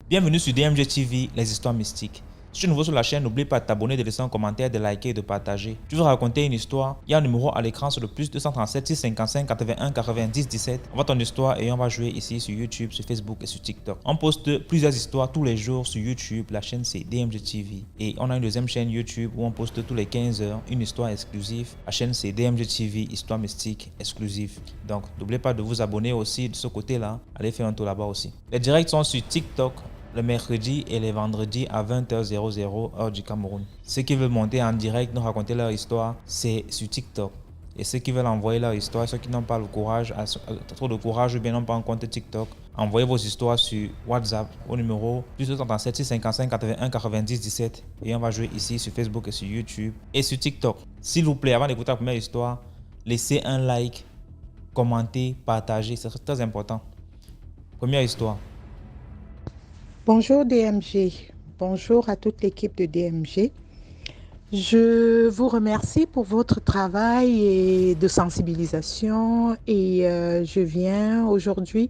Bienvenue sur DMG TV, les histoires mystiques. Si tu es nouveau sur la chaîne, n'oublie pas de t'abonner, de laisser un commentaire, de liker et de partager. Tu veux raconter une histoire? Il y a un numéro à l'écran sur le plus 237 655 81 90 17. Envoie ton histoire et on va jouer ici sur YouTube, sur Facebook et sur TikTok. On poste plusieurs histoires tous les jours sur YouTube. La chaîne c'est DMG TV. Et on a une deuxième chaîne YouTube où on poste tous les 15 heures une histoire exclusive. La chaîne c'est DMG TV, histoire mystique exclusive. Donc n'oubliez pas de vous abonner aussi de ce côté-là. Allez faire un tour là-bas aussi. Les directs sont sur TikTok le mercredi et les vendredis à 20h00 heure du Cameroun. Ceux qui veulent monter en direct, nous raconter leur histoire, c'est sur TikTok. Et ceux qui veulent envoyer leur histoire, ceux qui n'ont pas le courage, trop de courage ou bien n'ont pas un compte TikTok, envoyez vos histoires sur WhatsApp au numéro plus 237 655 81 90 17 et on va jouer ici sur Facebook et sur YouTube et sur TikTok. S'il vous plaît, avant d'écouter la première histoire, laissez un like, commentez, partagez, c'est très important. Première histoire. Bonjour DMG, bonjour à toute l'équipe de DMG. Je vous remercie pour votre travail et de sensibilisation et je viens aujourd'hui.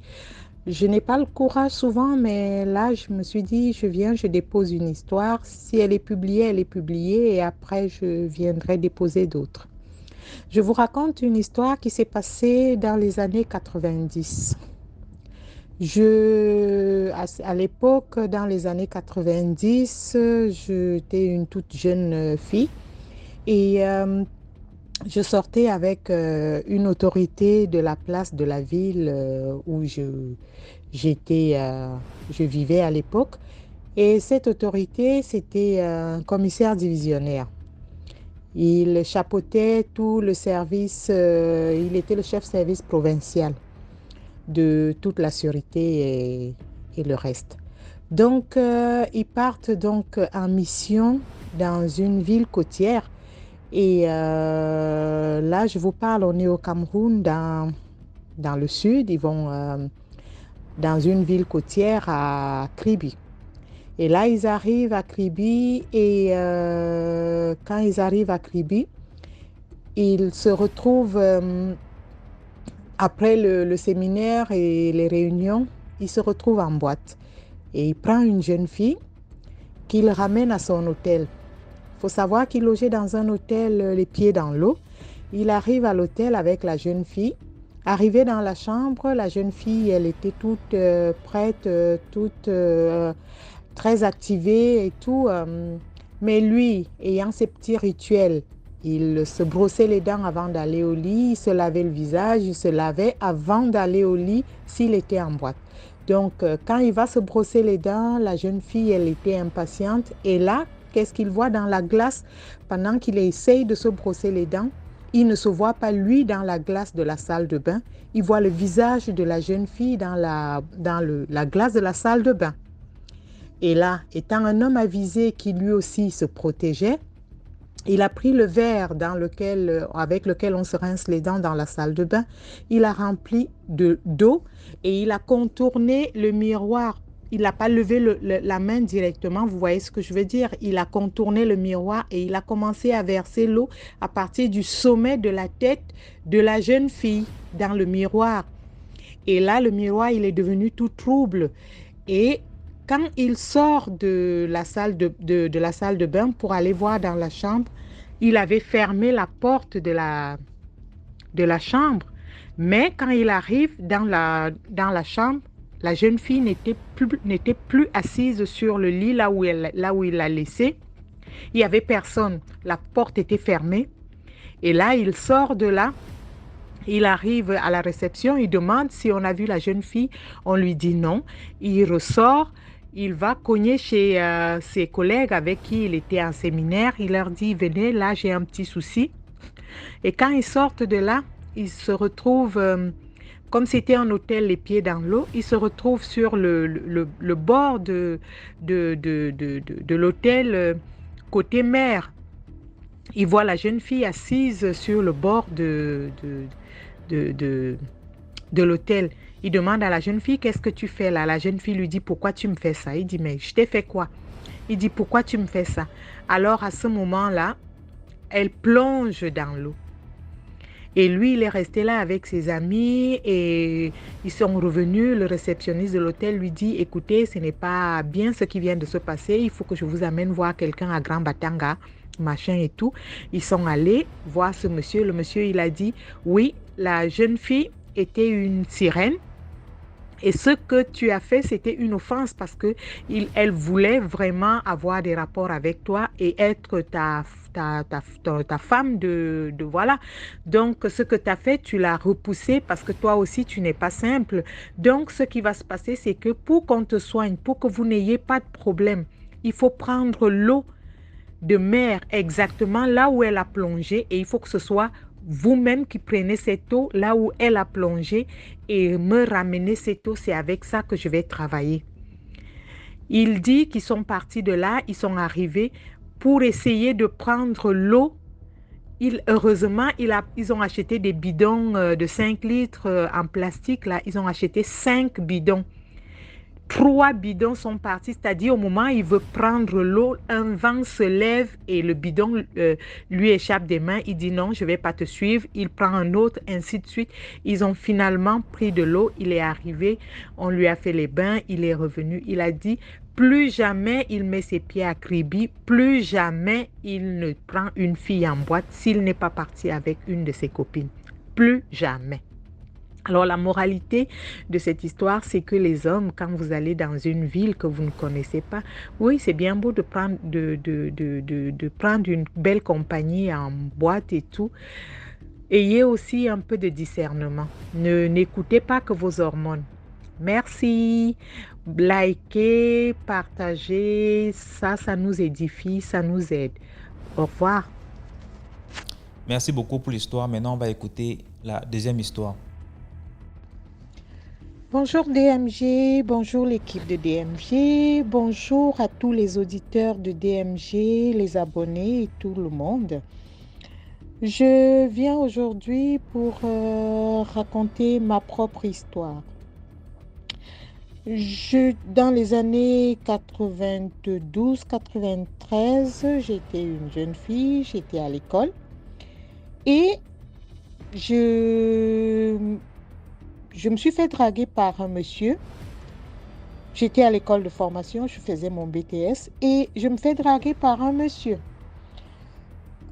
Je n'ai pas le courage souvent, mais là je me suis dit, je dépose une histoire. Si elle est publiée et après je viendrai déposer d'autres. Je vous raconte une histoire qui s'est passée dans les années 90. À l'époque, dans les années 90, j'étais une toute jeune fille et je sortais avec une autorité de la place de la ville où je vivais à l'époque. Et cette autorité, c'était un commissaire divisionnaire. Il chapeautait tout le service, il était le chef service provincial de toute la sûreté et le reste. Donc, ils partent donc en mission dans une ville côtière. Et là, je vous parle, on est au Cameroun, dans le sud. Ils vont dans une ville côtière à Kribi. Et là, ils arrivent à Kribi et quand ils arrivent à Kribi, ils se retrouvent... après le séminaire et les réunions, il se retrouve en boîte et il prend une jeune fille qu'il ramène à son hôtel. Il faut savoir qu'il logeait dans un hôtel les pieds dans l'eau. Il arrive à l'hôtel avec la jeune fille. Arrivé dans la chambre, la jeune fille, elle était toute prête, toute très activée et tout. Mais lui, ayant ses petits rituels, il se brossait les dents avant d'aller au lit, il se lavait le visage, il se lavait avant d'aller au lit s'il était en boîte. Donc, quand il va se brosser les dents, la jeune fille, elle était impatiente. Et là, qu'est-ce qu'il voit dans la glace? Pendant qu'il essaye de se brosser les dents, il ne se voit pas lui dans la glace de la salle de bain. Il voit le visage de la jeune fille dans la glace de la salle de bain. Et là, étant un homme avisé qui lui aussi se protégeait, il a pris le verre avec lequel on se rince les dents dans la salle de bain. Il a rempli d'eau et il a contourné le miroir. Il n'a pas levé la main directement, vous voyez ce que je veux dire. Il a contourné le miroir et il a commencé à verser l'eau à partir du sommet de la tête de la jeune fille dans le miroir. Et là, le miroir, il est devenu tout trouble. Et quand il sort de la salle de bain pour aller voir dans la chambre, il avait fermé la porte de la chambre. Mais quand il arrive dans la chambre, la jeune fille n'était plus assise sur le lit là où il l'a laissée. Il n'y avait personne. La porte était fermée. Et là, il sort de là. Il arrive à la réception. Il demande si on a vu la jeune fille. On lui dit non. Il ressort. Il va cogner chez ses collègues avec qui il était en séminaire. Il leur dit, venez, là, j'ai un petit souci. Et quand ils sortent de là, ils se retrouvent, comme c'était un hôtel les pieds dans l'eau, ils se retrouvent sur le bord de l'hôtel côté mer. Ils voient la jeune fille assise sur le bord de l'hôtel. Il demande à la jeune fille, qu'est-ce que tu fais là? La jeune fille lui dit, pourquoi tu me fais ça? Il dit, mais je t'ai fait quoi? Il dit, pourquoi tu me fais ça? Alors à ce moment-là, elle plonge dans l'eau. Et lui, il est resté là avec ses amis et ils sont revenus. Le réceptionniste de l'hôtel lui dit, écoutez, ce n'est pas bien ce qui vient de se passer. Il faut que je vous amène voir quelqu'un à Grand Batanga, machin et tout. Ils sont allés voir ce monsieur. Le monsieur, il a dit, oui, la jeune fille était une sirène. Et ce que tu as fait, c'était une offense parce que elle voulait vraiment avoir des rapports avec toi et être ta femme voilà. Donc, ce que tu as fait, tu l'as repoussé parce que toi aussi, tu n'es pas simple. Donc, ce qui va se passer, c'est que pour qu'on te soigne, pour que vous n'ayez pas de problème, il faut prendre l'eau de mer exactement là où elle a plongé et il faut que ce soit vous-même qui prenez cette eau là où elle a plongé et me ramener cette eau. C'est avec ça que je vais travailler. Il dit qu'ils sont partis de là, ils sont arrivés pour essayer de prendre l'eau. Heureusement, ils ont acheté des bidons de 5 litres en plastique. Là, ils ont acheté 5 bidons. 3 bidons sont partis, c'est-à-dire au moment où il veut prendre l'eau, un vent se lève et le bidon lui échappe des mains. Il dit non, je ne vais pas te suivre. Il prend un autre, ainsi de suite. Ils ont finalement pris de l'eau. Il est arrivé, on lui a fait les bains, il est revenu. Il a dit plus jamais il met ses pieds à Kribi, plus jamais il ne prend une fille en boîte s'il n'est pas parti avec une de ses copines. Plus jamais. Alors, la moralité de cette histoire, c'est que les hommes, quand vous allez dans une ville que vous ne connaissez pas, oui, c'est bien beau de prendre, de prendre une belle compagnie en boîte et tout. Ayez aussi un peu de discernement. N'écoutez pas que vos hormones. Merci. Likez, partagez. Ça nous édifie, ça nous aide. Au revoir. Merci beaucoup pour l'histoire. Maintenant, on va écouter la deuxième histoire. Bonjour DMG, bonjour l'équipe de DMG, bonjour à tous les auditeurs de DMG, les abonnés et tout le monde. Je viens aujourd'hui pour raconter ma propre histoire. Dans les années 92-93, j'étais une jeune fille, j'étais à l'école et je me suis fait draguer par un monsieur. J'étais à l'école de formation, je faisais mon BTS et je me fais draguer par un monsieur.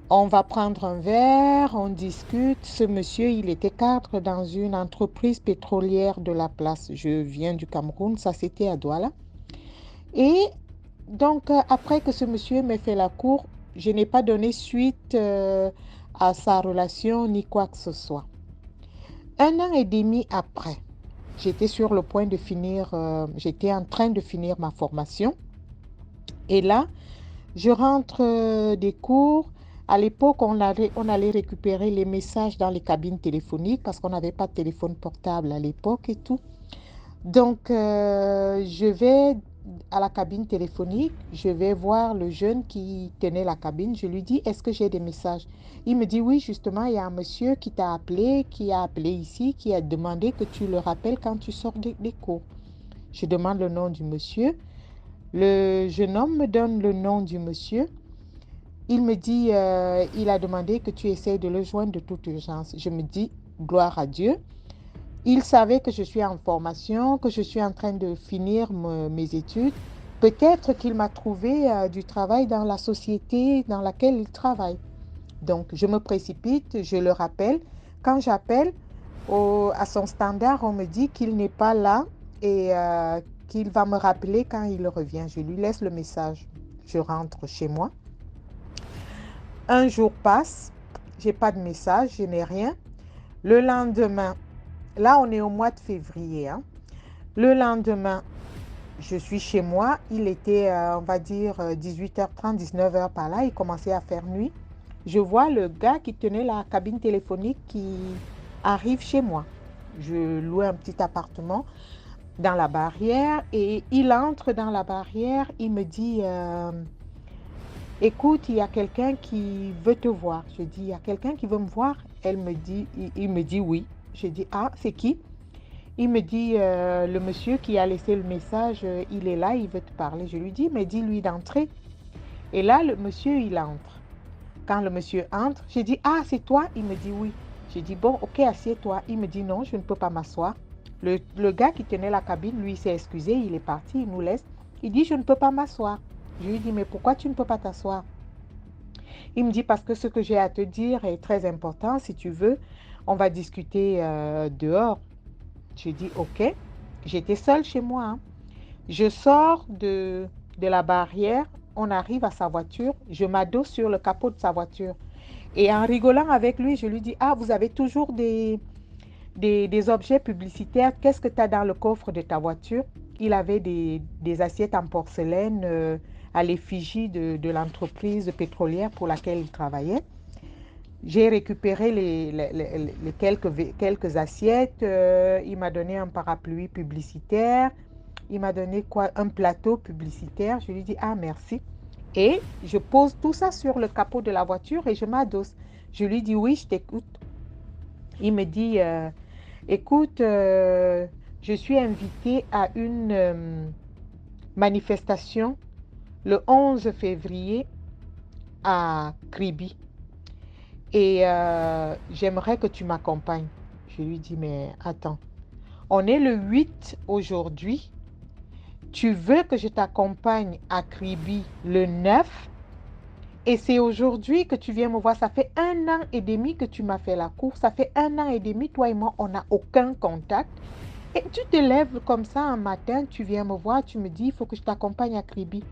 On va prendre un verre, on discute. Ce monsieur, il était cadre dans une entreprise pétrolière de la place. Je viens du Cameroun, ça c'était à Douala. Et donc, après que ce monsieur m'ait fait la cour, je n'ai pas donné suite à sa relation ni quoi que ce soit. 1 an et demi après, j'étais sur le point de finir, j'étais en train de finir ma formation. Et là, je rentre des cours. À l'époque, on allait récupérer les messages dans les cabines téléphoniques parce qu'on n'avait pas de téléphone portable à l'époque et tout. Donc, je vais à la cabine téléphonique, je vais voir le jeune qui tenait la cabine. Je lui dis, est-ce que j'ai des messages? Il me dit, oui, justement, il y a un monsieur qui t'a appelé, qui a appelé ici, qui a demandé que tu le rappelles quand tu sors des cours. Je demande le nom du monsieur. Le jeune homme me donne le nom du monsieur. Il me dit, il a demandé que tu essayes de le joindre de toute urgence. Je me dis, gloire à Dieu. Il savait que je suis en formation, que je suis en train de finir mes études. Peut-être qu'il m'a trouvé du travail dans la société dans laquelle il travaille. Donc, je me précipite, je le rappelle. Quand j'appelle à son standard, on me dit qu'il n'est pas là et qu'il va me rappeler quand il revient. Je lui laisse le message. Je rentre chez moi. Un jour passe, je n'ai pas de message, je n'ai rien. Le lendemain, là on est au mois de février. Le lendemain, je suis chez moi. Il était, on va dire, 18h30, 19h par là. Il commençait à faire nuit. Je vois le gars qui tenait la cabine téléphonique qui arrive chez moi. Je louais un petit appartement dans la barrière et il entre dans la barrière. Il me dit... écoute, il y a quelqu'un qui veut te voir. Je dis, il y a quelqu'un qui veut me voir? Il me dit oui. Je dis, ah, c'est qui? Il me dit, le monsieur qui a laissé le message, il est là, il veut te parler. Je lui dis, mais dis-lui d'entrer. Et là, le monsieur, il entre. Quand le monsieur entre, je dis, ah, c'est toi? Il me dit oui. J'ai dit, bon, ok, assieds-toi. Il me dit, non, je ne peux pas m'asseoir. Le gars qui tenait la cabine, lui, s'est excusé, il est parti, il nous laisse. Il dit, je ne peux pas m'asseoir. Je lui dis, mais pourquoi tu ne peux pas t'asseoir? Il me dit, parce que ce que j'ai à te dire est très important. Si tu veux, on va discuter dehors. Je dis, ok. J'étais seule chez moi, hein. Je sors de la barrière, on arrive à sa voiture, je m'adosse sur le capot de sa voiture. Et en rigolant avec lui, je lui dis, ah, vous avez toujours des objets publicitaires. Qu'est-ce que tu as dans le coffre de ta voiture? Il avait des assiettes en porcelaine à l'effigie de l'entreprise pétrolière pour laquelle il travaillait. J'ai récupéré les quelques assiettes. Il m'a donné un parapluie publicitaire. Il m'a donné quoi? Un plateau publicitaire. Je lui dis, ah, merci. Et je pose tout ça sur le capot de la voiture et je m'adosse. Je lui dis, oui, je t'écoute. Il me dit, écoute, je suis invitée à une manifestation le 11 février à Kribi et j'aimerais que tu m'accompagnes. Je lui dis, mais attends, on est le 8 aujourd'hui. Tu veux que je t'accompagne à Kribi le 9 et c'est aujourd'hui que tu viens me voir. Ça fait 1 an et demi que tu m'as fait la course. Ça fait 1 an et demi, toi et moi, on n'a aucun contact. Et tu te lèves comme ça un matin, tu viens me voir, tu me dis, il faut que je t'accompagne à Kribi.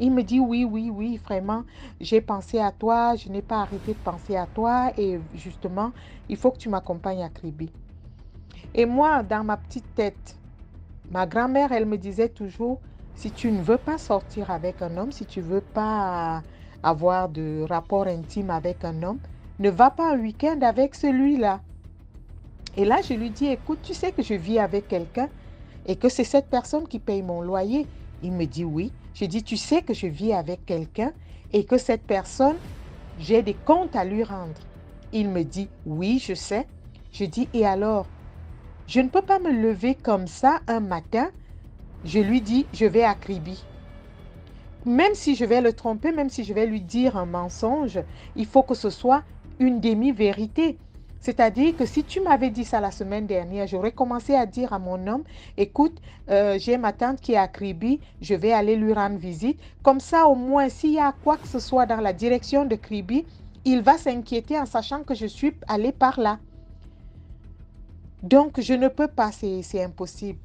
Il me dit, oui, oui, oui, vraiment, j'ai pensé à toi, je n'ai pas arrêté de penser à toi et justement, il faut que tu m'accompagnes à Kribi. Et moi, dans ma petite tête, ma grand-mère, elle me disait toujours, si tu ne veux pas sortir avec un homme, si tu ne veux pas avoir de rapport intime avec un homme, ne va pas un week-end avec celui-là. Et là, je lui dis, écoute, tu sais que je vis avec quelqu'un et que c'est cette personne qui paye mon loyer. Il me dit oui. Je dis, tu sais que je vis avec quelqu'un et que cette personne, j'ai des comptes à lui rendre. Il me dit, oui, je sais. Je dis, et alors, je ne peux pas me lever comme ça un matin. Je lui dis, je vais à Kribi. Même si je vais le tromper, même si je vais lui dire un mensonge, il faut que ce soit une demi-vérité. C'est-à-dire que si tu m'avais dit ça la semaine dernière, j'aurais commencé à dire à mon homme, écoute, j'ai ma tante qui est à Kribi, je vais aller lui rendre visite. Comme ça, au moins, s'il y a quoi que ce soit dans la direction de Kribi, il va s'inquiéter en sachant que je suis allée par là. Donc, je ne peux pas, c'est impossible.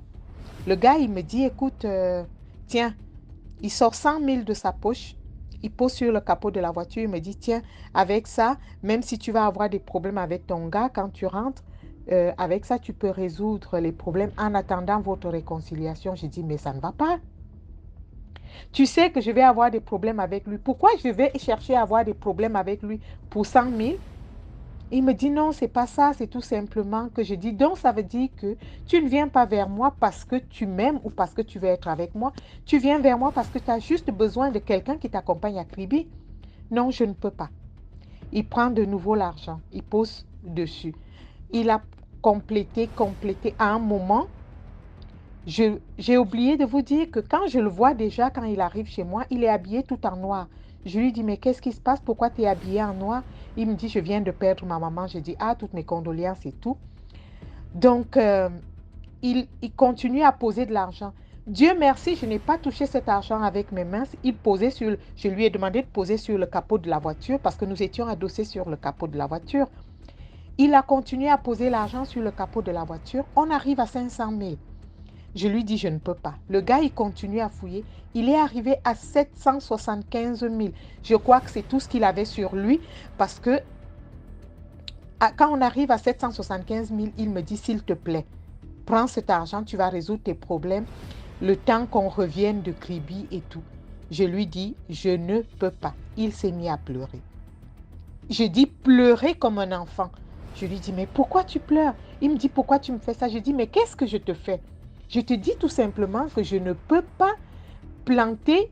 Le gars, il me dit, écoute, tiens, il sort 100 000 de sa poche. Il pose sur le capot de la voiture. Il me dit, tiens, avec ça, même si tu vas avoir des problèmes avec ton gars quand tu rentres, avec ça, tu peux résoudre les problèmes en attendant votre réconciliation. Je dis, mais ça ne va pas. Tu sais que je vais avoir des problèmes avec lui. Pourquoi je vais chercher à avoir des problèmes avec lui pour 100 000? Il me dit non, c'est pas ça, c'est tout simplement que je dis, donc ça veut dire que tu ne viens pas vers moi parce que tu m'aimes ou parce que tu veux être avec moi. Tu viens vers moi parce que tu as juste besoin de quelqu'un qui t'accompagne à Kribi. Non, je ne peux pas. Il prend de nouveau l'argent, il pose dessus. Il a complété. À un moment, j'ai oublié de vous dire que quand je le vois déjà, quand il arrive chez moi, il est habillé tout en noir. Je lui dis, mais qu'est-ce qui se passe? Pourquoi tu es habillé en noir? Il me dit, je viens de perdre ma maman. Je dis, ah, toutes mes condoléances et tout. Donc, il continue à poser de l'argent. Dieu merci, je n'ai pas touché cet argent avec mes mains. Je lui ai demandé de poser sur le capot de la voiture parce que nous étions adossés sur le capot de la voiture. Il a continué à poser l'argent sur le capot de la voiture. On arrive à 500 000. Je lui dis, je ne peux pas. Le gars, il continue à fouiller. Il est arrivé à 775 000. Je crois que c'est tout ce qu'il avait sur lui parce que quand on arrive à 775 000, il me dit, s'il te plaît, prends cet argent, tu vas résoudre tes problèmes le temps qu'on revienne de Kribi et tout. Je lui dis, je ne peux pas. Il s'est mis à pleurer. Je dis, pleurer comme un enfant. Je lui dis, mais pourquoi tu pleures? Il me dit, pourquoi tu me fais ça? Je dis, mais qu'est-ce que je te fais? Je te dis tout simplement que je ne peux pas planter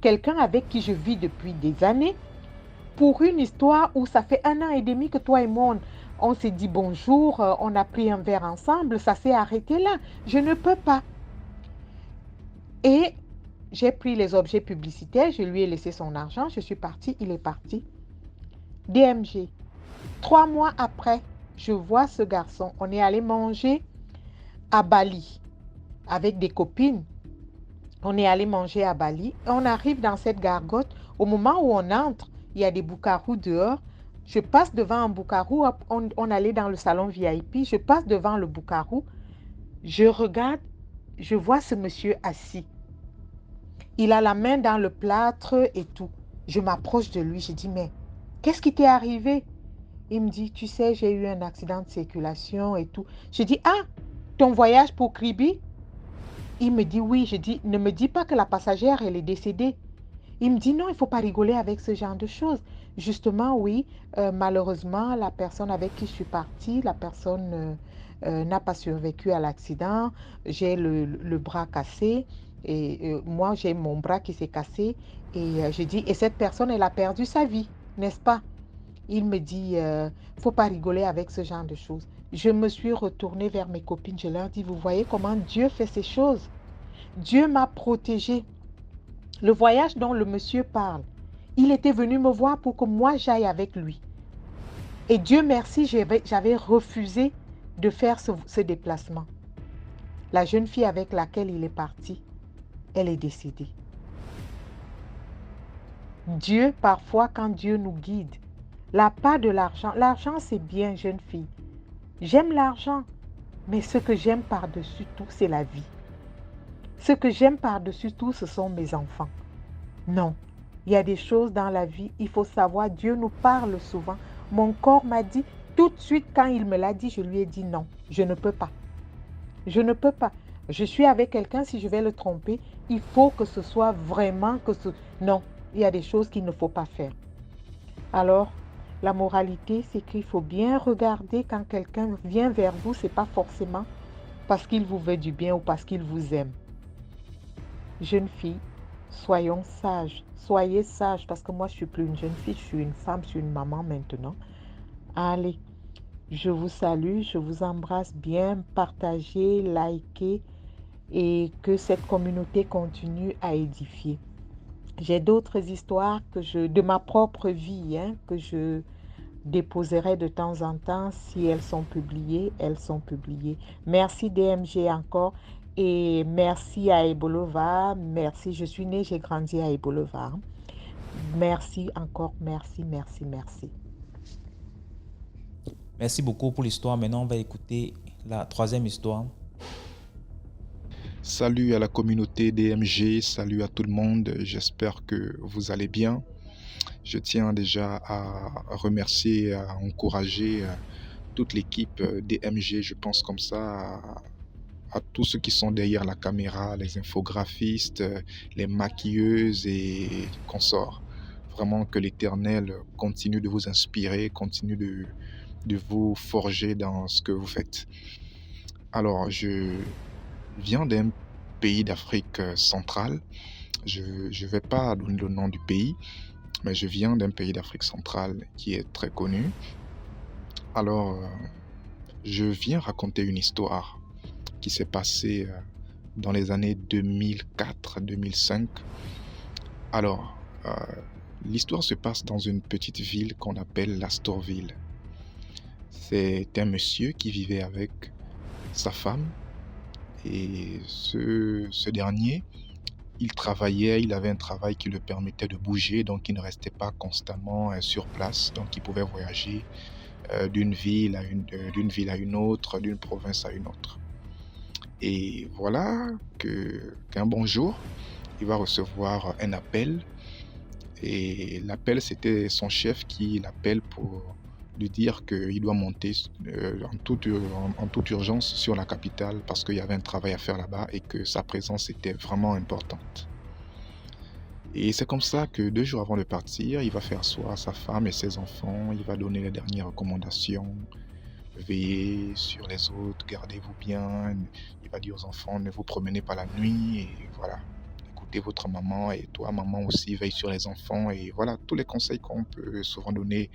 quelqu'un avec qui je vis depuis des années pour une histoire où ça fait 1 an et demi que toi et moi, on s'est dit bonjour, on a pris un verre ensemble, ça s'est arrêté là. Je ne peux pas. Et j'ai pris les objets publicitaires, je lui ai laissé son argent, je suis partie, il est parti. DMG. 3 mois après, je vois ce garçon. On est allé manger à Bali avec des copines. On est allé manger à Bali. Et on arrive dans cette gargote. Au moment où on entre, il y a des boucarous dehors. Je passe devant un boucarou. On allait dans le salon VIP. Je passe devant le boucarou. Je regarde. Je vois ce monsieur assis. Il a la main dans le plâtre et tout. Je m'approche de lui. Je dis, mais qu'est-ce qui t'est arrivé? Il me dit, tu sais, j'ai eu un accident de circulation et tout. Je dis, ah, ton voyage pour Kribi? Il me dit, oui. Je dis, ne me dis pas que la passagère, elle est décédée. Il me dit, non, il ne faut pas rigoler avec ce genre de choses. Justement, oui, malheureusement, la personne avec qui je suis partie, la personne n'a pas survécu à l'accident. J'ai le bras cassé et moi, j'ai mon bras qui s'est cassé. Et je dis, et cette personne, elle a perdu sa vie, n'est-ce pas? Il me dit, faut pas rigoler avec ce genre de choses. Je me suis retournée vers mes copines. Je leur dis, vous voyez comment Dieu fait ces choses. Dieu m'a protégée. Le voyage dont le monsieur parle, il était venu me voir pour que moi j'aille avec lui. Et Dieu merci, j'avais refusé de faire ce déplacement. La jeune fille avec laquelle il est parti, elle est décédée. Dieu, parfois, quand Dieu nous guide, la part de l'argent, l'argent c'est bien, jeune fille. J'aime l'argent, mais ce que j'aime par-dessus tout, c'est la vie. Ce que j'aime par-dessus tout, ce sont mes enfants. Non, il y a des choses dans la vie, il faut savoir, Dieu nous parle souvent. Mon corps m'a dit, tout de suite quand il me l'a dit, je lui ai dit non, je ne peux pas. Je ne peux pas. Je suis avec quelqu'un, si je vais le tromper, il faut que ce soit vraiment que ce... Non, il y a des choses qu'il ne faut pas faire. Alors, la moralité, c'est qu'il faut bien regarder quand quelqu'un vient vers vous, ce n'est pas forcément parce qu'il vous veut du bien ou parce qu'il vous aime. Jeune fille, soyons sages, soyez sages, parce que moi, je ne suis plus une jeune fille, je suis une femme, je suis une maman maintenant. Allez, je vous salue, je vous embrasse bien, partagez, likez et que cette communauté continue à édifier. J'ai d'autres histoires de ma propre vie que je déposerai de temps en temps. Si elles sont publiées, elles sont publiées. Merci DMG encore. Et merci à Ebolova. Merci, je suis née, j'ai grandi à Ebolova. Merci encore, merci, merci, merci. Merci beaucoup pour l'histoire. Maintenant, on va écouter la troisième histoire. Salut à la communauté DMG, salut à tout le monde, j'espère que vous allez bien. Je tiens déjà à remercier et à encourager toute l'équipe DMG, je pense comme ça, à tous ceux qui sont derrière la caméra, les infographistes, les maquilleuses et consorts. Vraiment que l'Éternel continue de vous inspirer, continue de vous forger dans ce que vous faites. Alors, je viens d'un pays d'Afrique centrale. Je ne vais pas donner le nom du pays, mais je viens d'un pays d'Afrique centrale qui est très connu. Alors, je viens raconter une histoire qui s'est passée dans les années 2004-2005. Alors, l'histoire se passe dans une petite ville qu'on appelle Lastorville. C'est un monsieur qui vivait avec sa femme. Et ce dernier, il travaillait, il avait un travail qui le permettait de bouger, donc il ne restait pas constamment sur place. Donc il pouvait voyager d'une ville à une autre, d'une province à une autre. Et voilà qu'un bon jour, il va recevoir un appel. Et l'appel, c'était son chef qui l'appelle pour lui dire qu'il doit monter en toute urgence sur la capitale parce qu'il y avait un travail à faire là-bas et que sa présence était vraiment importante. Et c'est comme ça que 2 jours avant de partir, il va faire asseoir sa femme et ses enfants, il va donner les dernières recommandations, veillez sur les autres, gardez-vous bien, il va dire aux enfants, ne vous promenez pas la nuit, et voilà. Écoutez votre maman et toi, maman aussi, veille sur les enfants, et voilà, tous les conseils qu'on peut souvent donner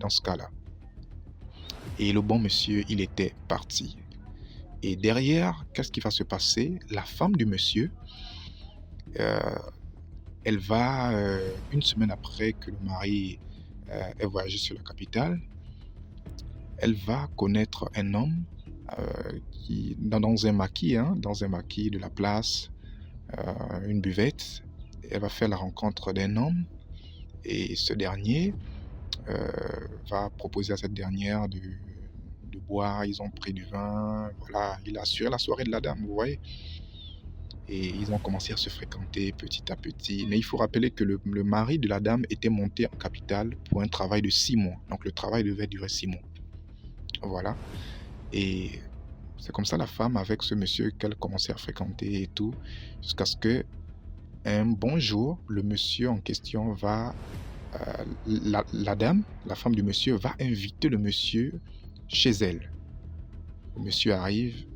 dans ce cas-là. Et le bon monsieur, il était parti. Et derrière, qu'est-ce qui va se passer? La femme du monsieur, elle va, une semaine après que le mari ait voyagé sur la capitale, elle va connaître un homme dans un maquis, de la place, une buvette. Elle va faire la rencontre d'un homme et ce dernier euh, va proposer à cette dernière de boire. Ils ont pris du vin, voilà, il a assuré la soirée de la dame, vous voyez. Et ils ont commencé à se fréquenter petit à petit. Mais il faut rappeler que le mari de la dame était monté en capitale pour un travail de 6 mois. Donc le travail devait durer 6 mois. Voilà. Et c'est comme ça la femme avec ce monsieur qu'elle commençait à fréquenter et tout, jusqu'à ce que un bon jour, le monsieur en question va, la dame, la femme du monsieur, va inviter le monsieur chez elle. Le monsieur arrive,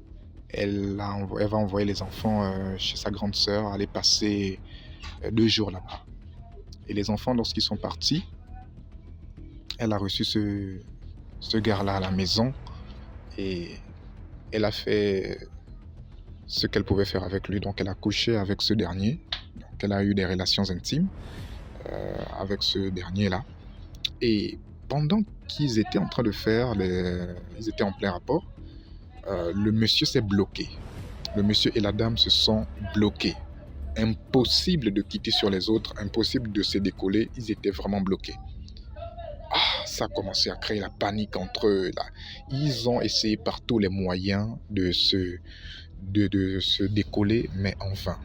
elle va envoyer les enfants chez sa grande sœur, aller passer 2 jours là-bas. Et les enfants, lorsqu'ils sont partis, elle a reçu ce gars-là à la maison et elle a fait ce qu'elle pouvait faire avec lui. Donc elle a couché avec ce dernier. Donc elle a eu des relations intimes avec ce dernier-là. Et pendant qu'ils étaient en train de faire, ils étaient en plein rapport, le monsieur s'est bloqué. Le monsieur et la dame se sont bloqués. Impossible de quitter sur les autres, impossible de se décoller, ils étaient vraiment bloqués. Ça a commencé à créer la panique entre eux. Là. Ils ont essayé par tous les moyens de se décoller, mais en vain.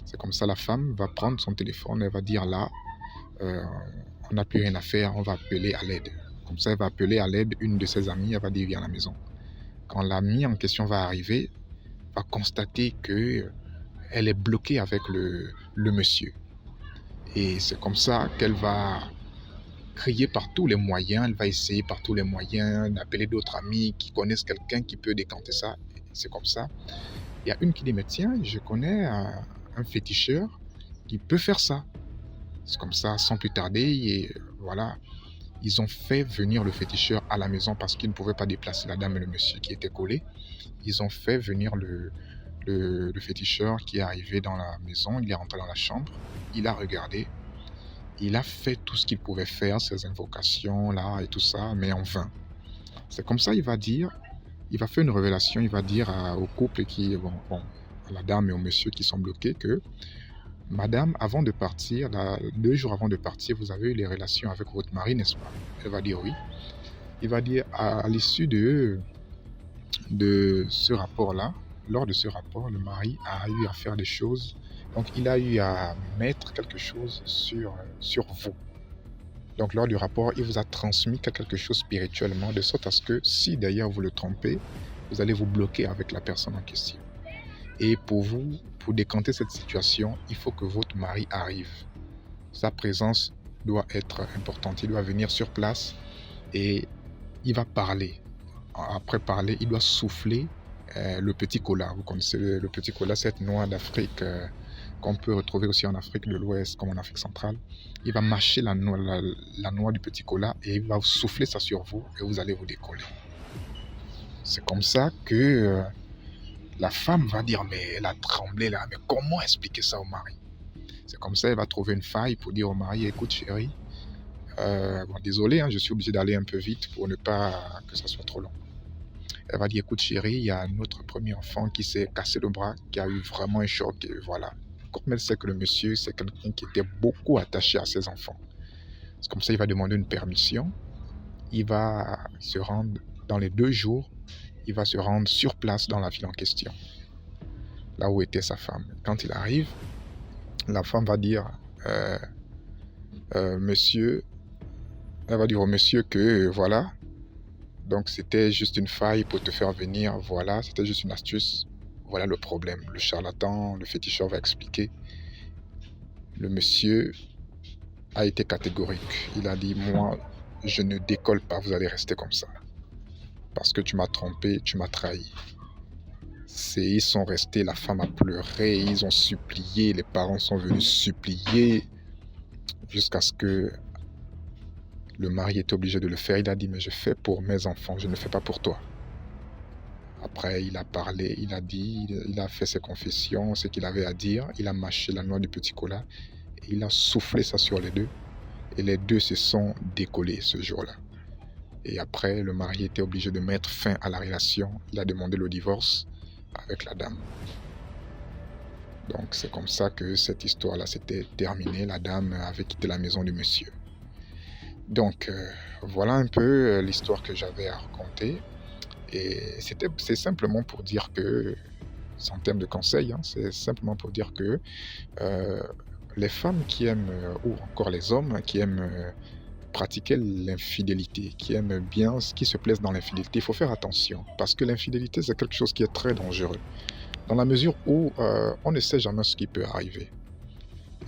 C'est comme ça la femme va prendre son téléphone, elle va dire là, on n'a plus rien à faire, on va appeler à l'aide. Comme ça, elle va appeler à l'aide une de ses amies, elle va dire viens à la maison. Quand l'amie en question va arriver, va constater que elle est bloquée avec le monsieur. Et c'est comme ça qu'elle va crier par tous les moyens, elle va essayer par tous les moyens d'appeler d'autres amis qui connaissent quelqu'un qui peut décanter ça. C'est comme ça. Il y a une qui dit, mais tiens, je connais un féticheur qui peut faire ça. C'est comme ça, sans plus tarder, et voilà, ils ont fait venir le féticheur à la maison parce qu'ils ne pouvaient pas déplacer la dame et le monsieur qui étaient collés. Ils ont fait venir le féticheur qui est arrivé dans la maison, il est rentré dans la chambre, il a regardé, il a fait tout ce qu'il pouvait faire, ses invocations là et tout ça, mais en vain. C'est comme ça, il va faire une révélation, il va dire au couple qui, à la dame et au monsieur qui sont bloqués que madame, avant de partir, 2 jours avant de partir, vous avez eu les relations avec votre mari, n'est-ce pas? Elle va dire oui. Il va dire à l'issue de ce rapport-là, lors de ce rapport, le mari a eu à faire des choses. Donc, il a eu à mettre quelque chose sur vous. Donc, lors du rapport, il vous a transmis quelque chose spirituellement, de sorte à ce que si d'ailleurs vous le trompez, vous allez vous bloquer avec la personne en question. Et pour décanter cette situation, il faut que votre mari arrive. Sa présence doit être importante. Il doit venir sur place et il va parler. Après parler, il doit souffler le petit cola. Vous connaissez le petit cola, cette noix d'Afrique qu'on peut retrouver aussi en Afrique de l'Ouest comme en Afrique centrale. Il va mâcher la noix du petit cola et il va souffler ça sur vous et vous allez vous décoller. C'est comme ça que la femme va dire, mais elle a tremblé là, mais comment expliquer ça au mari? C'est comme ça, elle va trouver une faille pour dire au mari, écoute chérie, désolé, je suis obligé d'aller un peu vite pour ne pas que ça soit trop long. Elle va dire, écoute chérie, il y a notre premier enfant qui s'est cassé le bras, qui a eu vraiment un choc, et voilà. Comme elle sait que le monsieur, c'est quelqu'un qui était beaucoup attaché à ses enfants. C'est comme ça, il va demander une permission. Il va se rendre dans les 2 jours, il va se rendre sur place dans la ville en question, là où était sa femme. Quand il arrive, la femme va dire, monsieur, elle va dire au monsieur que voilà, donc c'était juste une faille pour te faire venir, voilà, c'était juste une astuce, voilà le problème. Le charlatan, le féticheur va expliquer. Le monsieur a été catégorique. Il a dit, moi, je ne décolle pas, vous allez rester comme ça. Parce que tu m'as trompé, tu m'as trahi. Ils sont restés, la femme a pleuré, ils ont supplié, les parents sont venus supplier, jusqu'à ce que le mari était obligé de le faire. Il a dit, mais je fais pour mes enfants, je ne fais pas pour toi. Après, il a parlé, il a dit, il a fait ses confessions, ce qu'il avait à dire. Il a mâché la noix du petit cola et il a soufflé ça sur les deux. Et les deux se sont décollés ce jour-là. Et après, le mari était obligé de mettre fin à la relation. Il a demandé le divorce avec la dame. Donc c'est comme ça que cette histoire-là s'était terminée. La dame avait quitté la maison du monsieur. Donc voilà un peu l'histoire que j'avais à raconter. Et c'est simplement pour dire que, sans terme de conseil, hein, c'est simplement pour dire que les femmes qui aiment, ou encore les hommes qui aiment pratiquer l'infidélité, qui aiment bien, qui se plaisent dans l'infidélité, il faut faire attention. Parce que l'infidélité, c'est quelque chose qui est très dangereux. Dans la mesure où on ne sait jamais ce qui peut arriver.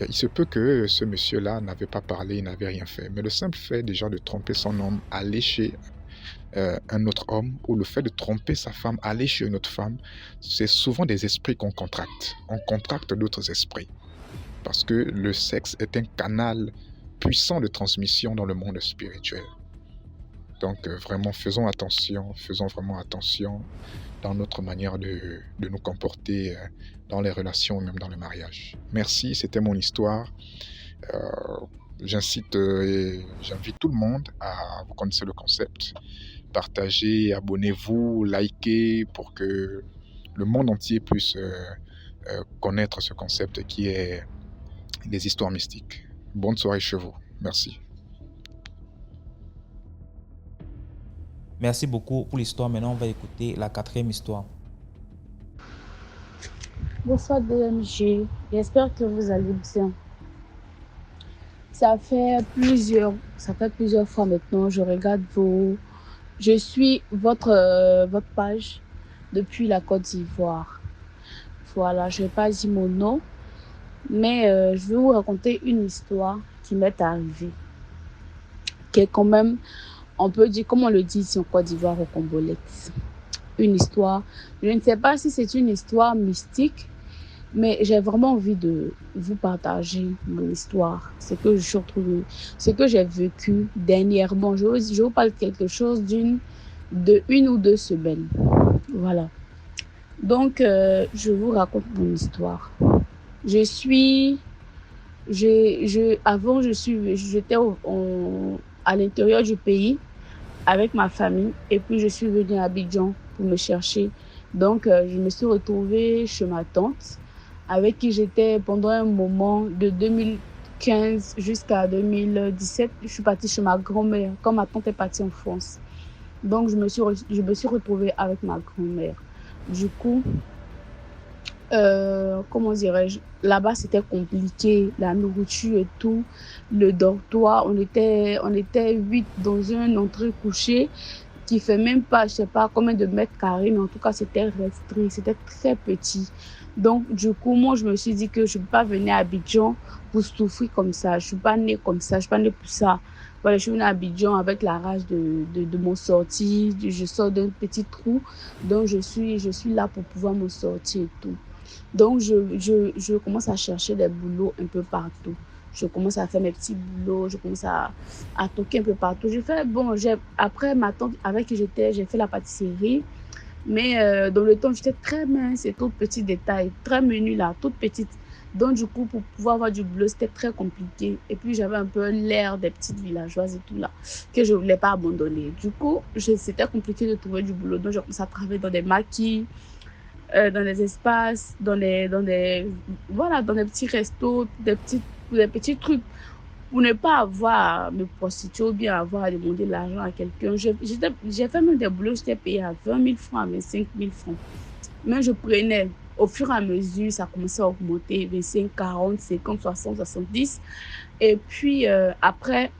Il se peut que ce monsieur-là n'avait pas parlé, il n'avait rien fait. Mais le simple fait déjà de tromper son homme, aller chez un autre homme, ou le fait de tromper sa femme, aller chez une autre femme, c'est souvent des esprits qu'on contracte. On contracte d'autres esprits. Parce que le sexe est un canal puissant de transmission dans le monde spirituel. Donc vraiment, faisons vraiment attention dans notre manière de nous comporter dans les relations, même dans le mariage. Merci, c'était mon histoire. J'invite tout le monde à, vous connaissez le concept, partagez, abonnez-vous, likez pour que le monde entier puisse connaître ce concept qui est les histoires mystiques. Bonne soirée chez vous. Merci. Merci beaucoup pour l'histoire. Maintenant, on va écouter la 4e histoire. Bonsoir DMG, j'espère que vous allez bien. Ça fait plusieurs fois maintenant, je suis votre page depuis la Côte d'Ivoire. Voilà, je ne vais pas dire mon nom, mais je vais vous raconter une histoire qui m'est arrivée, qui est quand même, on peut dire, comme on le dit ici en Côte d'Ivoire, au Combolette. Une histoire, je ne sais pas si c'est une histoire mystique, mais j'ai vraiment envie de vous partager mon histoire, ce que je suis retrouvée, ce que j'ai vécu dernièrement. Je vous parle de quelque chose de une ou deux semaines. Voilà. Donc, je vous raconte mon histoire. Avant, j'étais à l'intérieur du pays avec ma famille, et puis je suis venue à Abidjan pour me chercher. Donc, je me suis retrouvée chez ma tante, avec qui j'étais pendant un moment de 2015 jusqu'à 2017. Je suis partie chez ma grand-mère quand ma tante est partie en France. Donc, je me suis retrouvée avec ma grand-mère. Du coup, comment dirais-je, là-bas c'était compliqué, la nourriture et tout, le dortoir, on était 8 dans un entrée couché qui fait même pas, je sais pas combien de mètres carrés, mais en tout cas c'était restreint, c'était très petit. Donc du coup, moi je me suis dit que je ne peux pas venir à Abidjan pour souffrir comme ça, je suis pas née comme ça, je suis pas née pour ça. Voilà, je suis venue à Abidjan avec la rage de mon sortie, je sors d'un petit trou, donc je suis là pour pouvoir me sortir et tout. Donc, je commence à chercher des boulots un peu partout. Je commence à faire mes petits boulots, je commence à toquer un peu partout. Après ma tante avec qui j'étais, j'ai fait la pâtisserie. Mais dans le temps, j'étais très mince et tout petit détail, très menu là, toute petite. Donc, du coup, pour pouvoir avoir du boulot, c'était très compliqué. Et puis, j'avais un peu l'air des petites villageoises et tout là, que je ne voulais pas abandonner. Du coup, c'était compliqué de trouver du boulot. Donc, j'ai commencé à travailler dans des maquis, dans des espaces, dans des petits restos, des petits trucs, pour ne pas avoir à me prostituer ou bien avoir à demander de l'argent à quelqu'un. J'ai fait même des boulots, j'étais payée à 20 000 francs, à 25 000 francs. Mais je prenais, au fur et à mesure, ça commençait à augmenter, 25, 40, 50, 60, 70. Et puis après,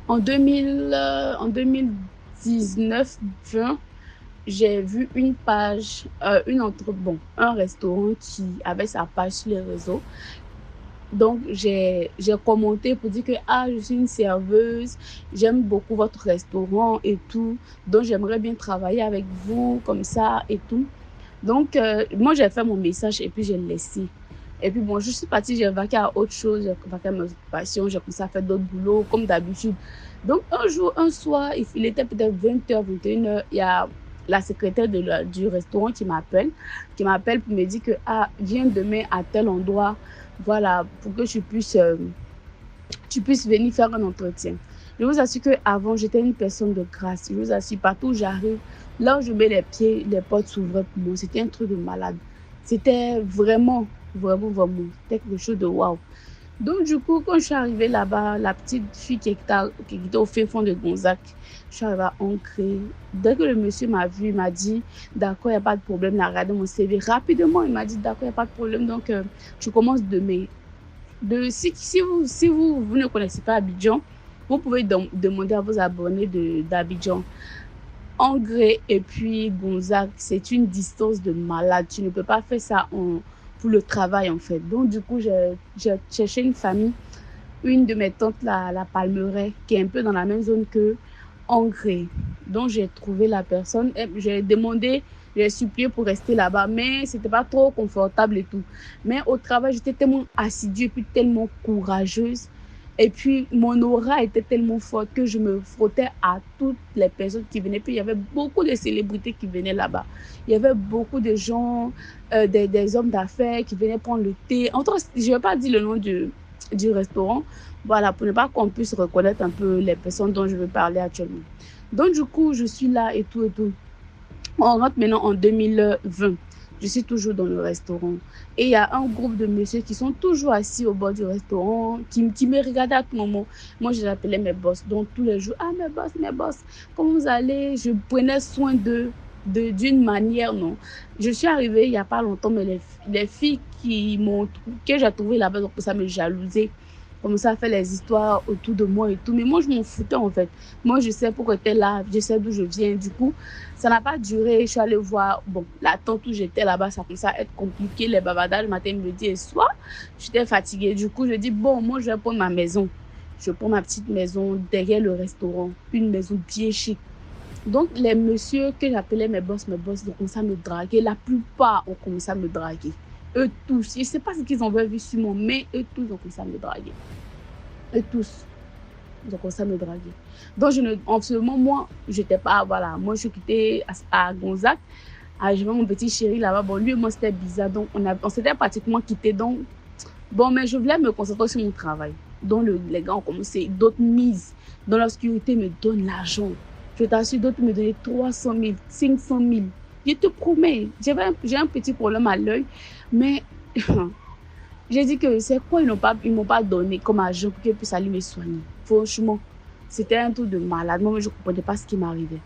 en 2019, 20, j'ai vu une page, un restaurant qui avait sa page sur les réseaux. Donc, j'ai commenté pour dire que je suis une serveuse, j'aime beaucoup votre restaurant et tout. Donc, j'aimerais bien travailler avec vous comme ça et tout. Donc, moi, j'ai fait mon message et puis j'ai laissé. Et puis, bon, je suis partie, j'ai vaqué à autre chose, j'ai vaqué à mes passions, j'ai commencé à faire d'autres boulots comme d'habitude. Donc, un soir, il était peut-être 20h, 21h, il y a la secrétaire du restaurant qui m'appelle pour me dire que viens demain à tel endroit, voilà, pour que tu puisses venir faire un entretien. Je vous assure qu'avant, j'étais une personne de grâce. Je vous assure, partout où j'arrive, là où je mets les pieds, les portes s'ouvraient pour moi. C'était un truc de malade. C'était vraiment, vraiment, c'était quelque chose de waouh. Donc, du coup, quand je suis arrivée là-bas, la petite fille qui était au fin fond de Gonzac, je suis arrivée à Ancré. Dès que le monsieur m'a vu, il m'a dit, d'accord, il n'y a pas de problème, il a regardé mon CV rapidement, il m'a dit, d'accord, il n'y a pas de problème, donc tu commences demain. Si vous ne connaissez pas Abidjan, vous pouvez demander à vos abonnés d'Abidjan. Angré et puis Gonzac, c'est une distance de malade. Tu ne peux pas faire ça pour le travail, en fait. Donc, du coup, j'ai cherché une famille, une de mes tantes, la Palmeraie, qui est un peu dans la même zone que Angré. Donc, j'ai trouvé la personne. J'ai demandé, j'ai supplié pour rester là-bas, mais c'était pas trop confortable et tout. Mais au travail, j'étais tellement assidue et puis tellement courageuse. Et puis, mon aura était tellement forte que je me frottais à toutes les personnes qui venaient. Puis, il y avait beaucoup de célébrités qui venaient là-bas. Il y avait beaucoup de gens, des hommes d'affaires qui venaient prendre le thé. En tout cas, je ne vais pas dire le nom du restaurant, voilà, pour ne pas qu'on puisse reconnaître un peu les personnes dont je veux parler actuellement. Donc, du coup, je suis là et tout et tout. On rentre maintenant en 2020. Je suis toujours dans le restaurant. Et il y a un groupe de messieurs qui sont toujours assis au bord du restaurant, qui me regardaient à tout moment. Moi, je les appelais mes boss. Donc, tous les jours, ah, mes boss, comment vous allez? Je prenais soin d'une manière, non. Je suis arrivée il n'y a pas longtemps, mais les filles que j'ai trouvées là-bas, donc ça me jalousait. Comme ça, fait les histoires autour de moi et tout. Mais moi, je m'en foutais, en fait. Moi, je sais pourquoi tu es là, je sais d'où je viens. Du coup, ça n'a pas duré. Je suis allée voir, bon, la tente où j'étais là-bas, ça commençait à être compliqué. Les bavardages, matin, midi et soir. J'étais fatiguée. Du coup, je dis, bon, moi, je vais prendre ma maison. Je prends ma petite maison derrière le restaurant. Une maison bien chic. Donc, les messieurs que j'appelais mes boss, ils ont commencé à me draguer. La plupart ont commencé à me draguer. Eux tous, je ne sais pas ce qu'ils ont vu sur moi, mais eux tous ont commencé à me draguer. Eux tous, ils ont commencé à me draguer. Donc, en ce moment, moi, je n'étais pas, voilà, moi, je suis quittée à Gonzac. J'avais mon petit chéri là-bas. Bon, lui et moi, c'était bizarre. Donc, on s'était pratiquement quittés. Donc, bon, mais je voulais me concentrer sur mon travail. Donc, les gars ont commencé, d'autres mises dans l'obscurité me donnent l'argent. Je t'assure, d'autres me donnaient 300 000, 500 000. Je te promets, j'ai un petit problème à l'œil, mais j'ai dit que c'est quoi ils m'ont pas donné comme argent pour qu'ils puissent aller me soigner. Franchement, c'était un truc de malade. Moi, je ne comprenais pas ce qui m'arrivait.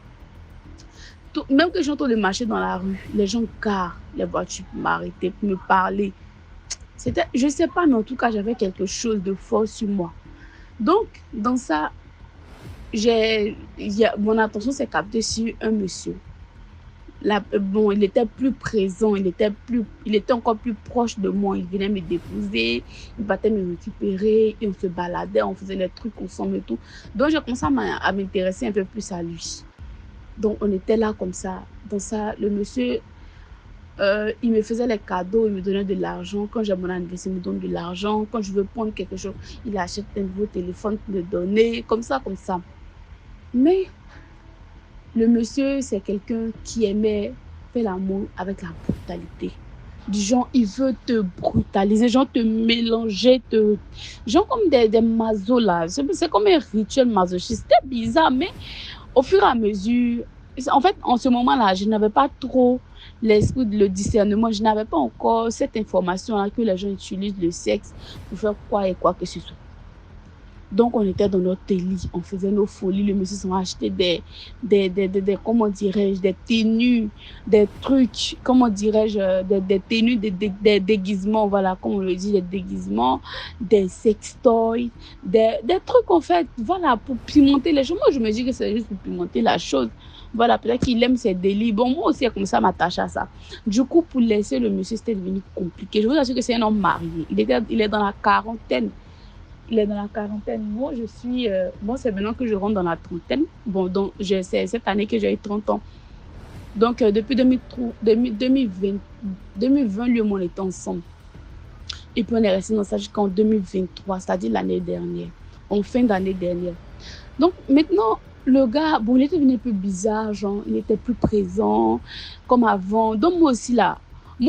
Même que j'entends de marcher dans la rue, les gens garent les voitures pour m'arrêter, pour me parler. Je ne sais pas, mais en tout cas, j'avais quelque chose de fort sur moi. Donc, dans ça, mon attention s'est captée sur un monsieur. Bon, il était plus présent, il était encore plus proche de moi. Il venait me déposer, il partait me récupérer, et on se baladait, on faisait les trucs ensemble et tout. Donc, j'ai commencé à m'intéresser un peu plus à lui. Donc, on était là comme ça. Dans ça, le monsieur, il me faisait les cadeaux, il me donnait de l'argent. Quand j'ai mon anniversaire, il me donne de l'argent. Quand je veux prendre quelque chose, il achète un nouveau téléphone pour me donner, comme ça. Mais le monsieur, c'est quelqu'un qui aimait faire l'amour avec la brutalité. Du genre, il veut te brutaliser, genre te mélanger, genre comme des masos là. C'est comme un rituel masochiste. C'était bizarre, mais au fur et à mesure, en fait, en ce moment-là, je n'avais pas trop l'esprit de le discernement. Je n'avais pas encore cette information-là que les gens utilisent le sexe pour faire quoi et quoi que ce soit. Donc, on était dans notre lit, on faisait nos folies. Le monsieur s'en achetait comment dirais-je, des tenues, des trucs, comment dirais-je, des tenues, des déguisements, voilà, comme on le dit, des déguisements, des sextoys, des trucs, en fait, voilà, pour pimenter les choses. Moi, je me dis que c'est juste pour pimenter la chose. Voilà, peut-être qu'il aime ses délits. Bon, moi aussi, comme ça, m'attache à ça. Du coup, pour laisser le monsieur, c'était devenu compliqué. Je vous assure que c'est un homme marié. Il est dans la quarantaine. Moi, c'est maintenant que je rentre dans la trentaine. Bon, donc, c'est cette année que j'ai eu 30 ans. Donc, depuis 2020, lui et moi, on était ensemble. Et puis, on est resté dans ça jusqu'en 2023, c'est-à-dire l'année dernière, en fin d'année dernière. Donc, maintenant, le gars, bon, il était devenu un peu bizarre, genre, il était plus présent, comme avant. Donc, moi aussi, là,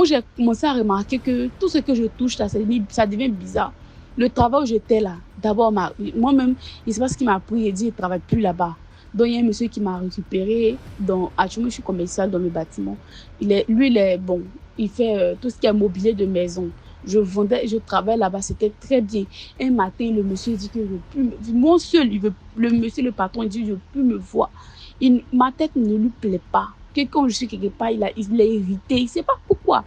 j'ai commencé à remarquer que tout ce que je touche, là, ça devient bizarre. Le travail où j'étais là, d'abord, moi-même, il ne sait pas ce qui m'a pris et dit, il ne travaille plus là-bas. Donc, il y a un monsieur qui m'a récupéré. Actuellement, je suis commercial dans le bâtiment. Bon, il fait tout ce qui est mobilier de maison. Je travaille là-bas, c'était très bien. Un matin, le monsieur dit que je ne veux plus. Moi seul, le monsieur, le patron, il dit je ne veux plus me voir. Ma tête ne lui plaît pas. Que quand je suis quelque part, il est irrité. Il ne sait pas pourquoi.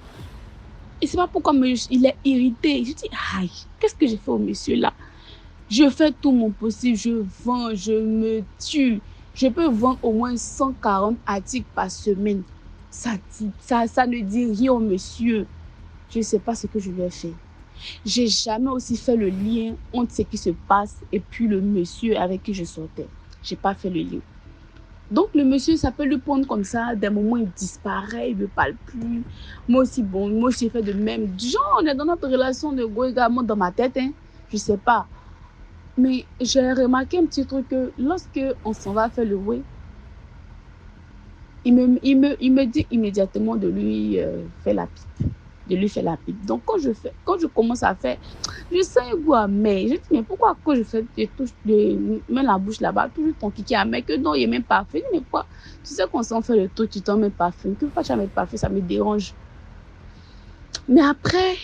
Il ne sait pas pourquoi, mais il est irrité. Je dis, aïe, qu'est-ce que j'ai fait au monsieur là? Je fais tout mon possible, je vends, je me tue. Je peux vendre au moins 140 articles par semaine. Ça ne dit rien au monsieur. Je ne sais pas ce que je lui ai fait. J'ai jamais aussi fait le lien entre ce qui se passe et puis le monsieur avec qui je sortais. J'ai pas fait le lien. Donc le monsieur, ça peut lui prendre comme ça. D'un moment, il disparaît, il ne parle plus. Moi aussi, j'ai fait de même. Genre, on est dans notre relation de go également dans ma tête. Hein. Je ne sais pas. Mais j'ai remarqué un petit truc que lorsque on s'en va faire le way, il me dit immédiatement de lui faire la pipe. De lui faire la pipe. Donc quand je commence à faire, je sens un goût amer. Je dis mais pourquoi quand je fais mets la bouche là-bas, toujours ton kiki amer, que non, il n'y a même pas fait. Mais quoi? Tu sais qu'on s'en fait le truc, tu t'en mets pas fait. Que pourquoi tu n'as même pas fait? Ça me dérange. Mais après,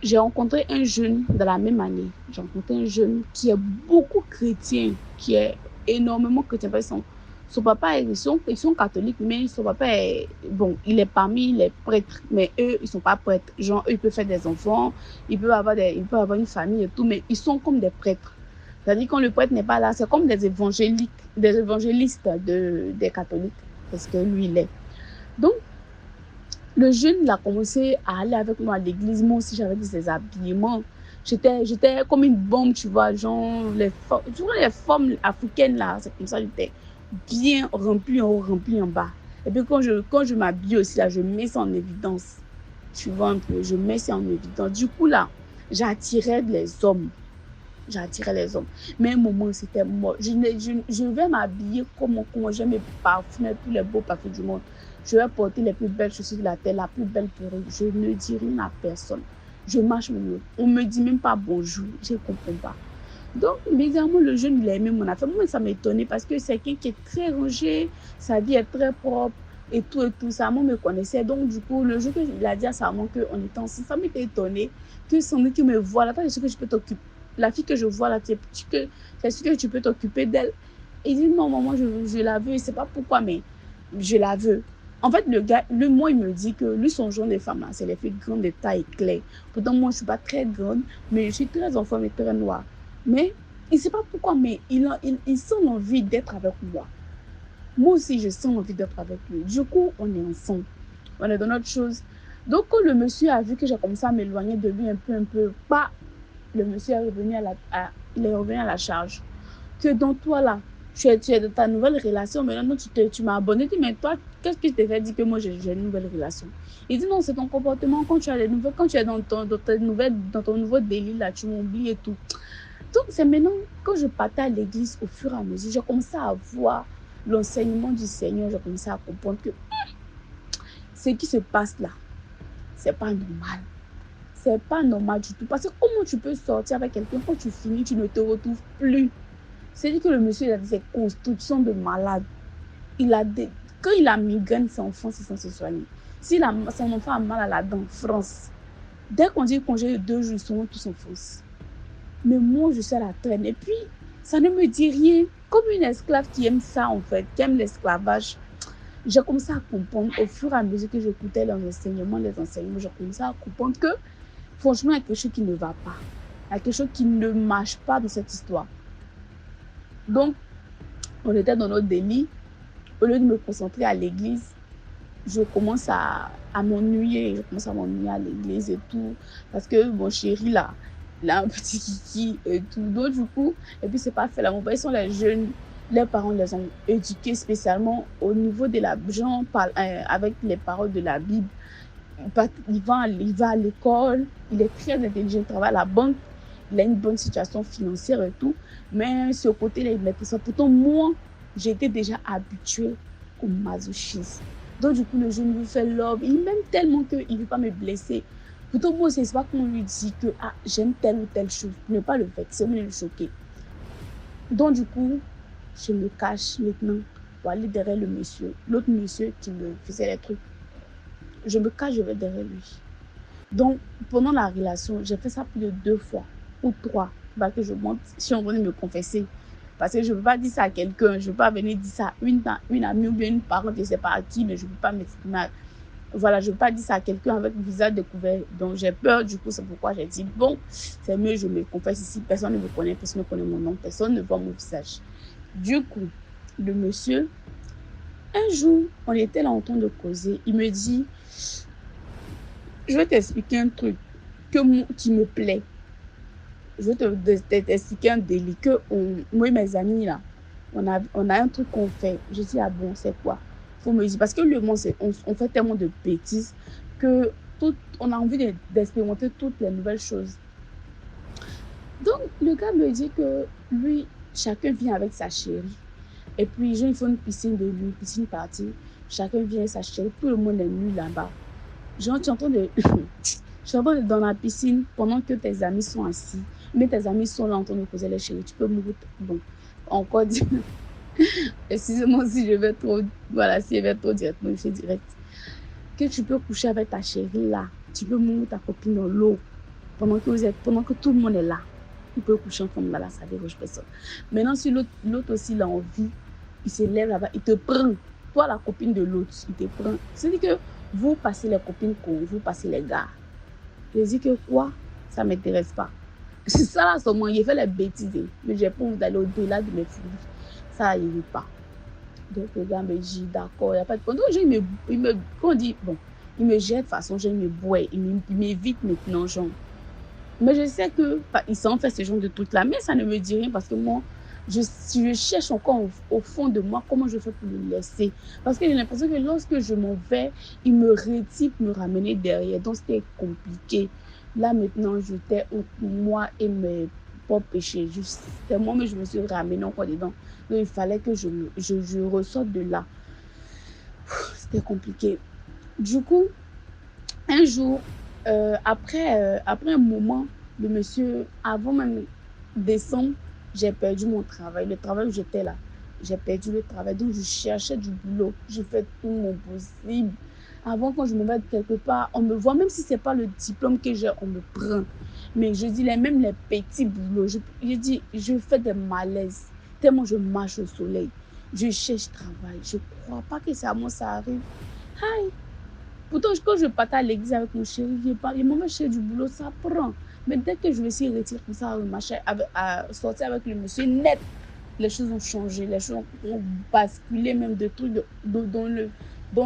j'ai rencontré un jeune dans la même année. J'ai rencontré un jeune qui est beaucoup chrétien, qui est énormément chrétien. Son papa, ils sont catholiques, mais son papa il est parmi les prêtres, mais eux, ils ne sont pas prêtres. Genre, eux, ils peuvent faire des enfants, ils peuvent avoir une famille et tout, mais ils sont comme des prêtres. C'est-à-dire quand le prêtre n'est pas là, c'est comme des évangélistes des catholiques, parce que lui, il est. Donc, le jeune, il a commencé à aller avec moi à l'église. Moi aussi, j'avais des habillements. J'étais comme une bombe, tu vois, genre les femmes africaines, là, c'est comme ça, j'étais bien remplie en haut, remplie en bas. Et puis quand je m'habille aussi, là, je mets ça en évidence. Tu vois un peu, je mets ça en évidence. Du coup, là, j'attirais les hommes. Mais un moment, c'était mort. Je vais m'habiller comme j'aime mes parfums, tous les beaux parfums du monde. Je vais porter les plus belles chaussures de la terre, la plus belle perruque. Je ne dis rien à personne. Je marche mieux. On ne me dit même pas bonjour. Je ne comprends pas. Donc, évidemment, le jeune, il a aimé mon affaire. Moi, ça m'étonnait parce que c'est quelqu'un qui est très rangé, sa vie est très propre et tout. Ça, moi, me connaissait. Donc, du coup, le jour qu'il a dit à sa maman qu'on était ensemble, ça m'était étonné que son mec me voit là. Attends, est-ce que je peux t'occuper? La fille que je vois là, est-ce que tu peux t'occuper d'elle? Il dit non, maman, je la veux. Je ne sais pas pourquoi, mais je la veux. En fait, le gars, moi, il me dit que lui, son genre de femme là, c'est les filles grandes de taille claire. Pourtant, moi, je ne suis pas très grande, mais je suis très en forme et très noire. Mais il ne sait pas pourquoi, mais il sent l'envie d'être avec moi. Moi aussi, je sens l'envie d'être avec lui. Du coup, on est ensemble. On est dans notre chose. Donc, quand le monsieur a vu que j'ai commencé à m'éloigner de lui un peu, le monsieur est revenu à la charge. Que dans toi, là, tu es dans ta nouvelle relation, maintenant tu m'as abonné. Mais toi, qu'est-ce que je t'ai fait dire que moi j'ai une nouvelle relation? Il dit non, c'est ton comportement quand tu es dans ton nouveau délit, là, tu m'oublies et tout. Donc, c'est maintenant, quand je partais à l'église, au fur et à mesure, j'ai commencé à voir l'enseignement du Seigneur, j'ai commencé à comprendre que ce qui se passe là, c'est pas normal. C'est pas normal du tout. Parce que comment tu peux sortir avec quelqu'un, quand tu finis, tu ne te retrouves plus? C'est-à-dire que le monsieur, il a des constructions de malade. Quand il a migraine, ses enfants, c'est sans se soigner. Si son enfant a mal à la dent, France, dès qu'on dit congé de 2 jours, ils sont tous en France. Mais moi, je suis à la traîne. Et puis, ça ne me dit rien. Comme une esclave qui aime ça, en fait, qui aime l'esclavage. J'ai commencé à comprendre, au fur et à mesure que j'écoutais les enseignements, j'ai commencé à comprendre que, franchement, il y a quelque chose qui ne va pas. Il y a quelque chose qui ne marche pas dans cette histoire. Donc, on était dans notre délit. Au lieu de me concentrer à l'église, je commence à m'ennuyer. Je commence à m'ennuyer à l'église et tout. Parce que mon chéri, là, il a un petit kiki et tout. Donc, du coup, et puis, c'est pas fait. Là, mon père, ils sont les jeunes. Les parents les ont éduqués spécialement au niveau de la... Jean parle avec les paroles de la Bible. Il va à l'école. Il est très intelligent. Il travaille à la banque. Il a une bonne situation financière et tout. Mais ce côté-là, il mettait ça. Pourtant, moi, j'étais déjà habituée au masochisme. Donc, du coup, le jeune lui fait love. Il m'aime tellement qu'il ne veut pas me blesser. Pourtant, moi, c'est pas qu'on lui dit que j'aime telle ou telle chose. Ne pas le vexer, mais le choquer. Donc, du coup, je me cache maintenant pour aller derrière le monsieur. L'autre monsieur qui me faisait les trucs. Je me cache, je vais derrière lui. Donc, pendant la relation, j'ai fait ça plus de 2 fois ou 3. Bah, que je monte, si on venait me confesser. Parce que je ne peux pas dire ça à quelqu'un. Je ne peux pas venir dire ça à une amie ou bien une parente, je ne sais pas à qui, mais je ne peux pas m'exprimer. Voilà, je ne veux pas dire ça à quelqu'un avec le visage découvert. Donc, j'ai peur. Du coup, c'est pourquoi j'ai dit, bon, c'est mieux, je me confesse ici. Personne ne me connaît, personne ne connaît mon nom, personne ne voit mon visage. Du coup, le monsieur, un jour, on était là en train de causer. Il me dit, je vais t'expliquer un truc qui me plaît. Je vais t'expliquer un délit que moi et mes amis là, on a un truc qu'on fait. Je dis, ah bon, c'est quoi? Faut me dire, parce que le monde, on fait tellement de bêtises que on a envie d'expérimenter toutes les nouvelles choses. Donc, le gars me dit que lui, chacun vient avec sa chérie. Et puis, il faut une piscine de nuit, piscine partie. Chacun vient avec sa chérie. Tout le monde est nu là-bas. Genre, tu es en train de... Je suis dans la piscine pendant que tes amis sont assis. Mais tes amis sont là en train de poser les chéris. Tu peux mourir. Bon, encore dire. Excusez-moi si je vais trop. Voilà, si je vais trop directement, je fais direct. Que tu peux coucher avec ta chérie là. Tu peux mourir ta copine dans l'eau. Pendant que tout le monde est là. Tu peux coucher ensemble là, ça dérange personne. Maintenant, si l'autre aussi l'a envie, il se lève là-bas, il te prend. Toi, la copine de l'autre, il te prend. C'est-à-dire que vous passez les copines comme vous passez les gars. Je dis que quoi? Ça ne m'intéresse pas. C'est ça là, seulement, il fait les bêtises. Mais j'ai pas envie d'aller au-delà de mes fouilles. Ça, il ne veut pas. Donc, le gars me dit, d'accord, il n'y a pas de problème. Donc, quand on dit, bon, il me jette de façon, il me boit, il m'évite maintenant, genre. Mais je sais qu'il s'en fait ce genre de trucs-là. Mais ça ne me dit rien parce que moi, je cherche encore au fond de moi comment je fais pour le laisser. Parce que j'ai l'impression que lorsque je m'en vais, il me retire pour me ramener derrière. Donc, c'était compliqué. Là, maintenant, j'étais entre moi et mes propres péchés. C'était moi, mais je me suis ramenée encore dedans. Donc, il fallait que je ressorte de là. C'était compliqué. Du coup, un jour, après un moment, le monsieur, avant même décembre, j'ai perdu mon travail. Le travail où j'étais là, j'ai perdu le travail. Donc, je cherchais du boulot. J'ai fait tout mon possible. Avant, quand je me mets quelque part, on me voit, même si ce n'est pas le diplôme que j'ai, on me prend. Mais je dis, même les petits boulots, je dis, je fais des malaises. Tellement je marche au soleil. Je cherche travail. Je ne crois pas que c'est à moi ça arrive. Aïe! Pourtant, quand je partais à l'église avec mon chéri, il m'a cherché du boulot, ça prend. Mais dès que je me suis retirée comme ça, à sortir avec le monsieur net, les choses ont changé, les choses ont basculé, même de trucs dans le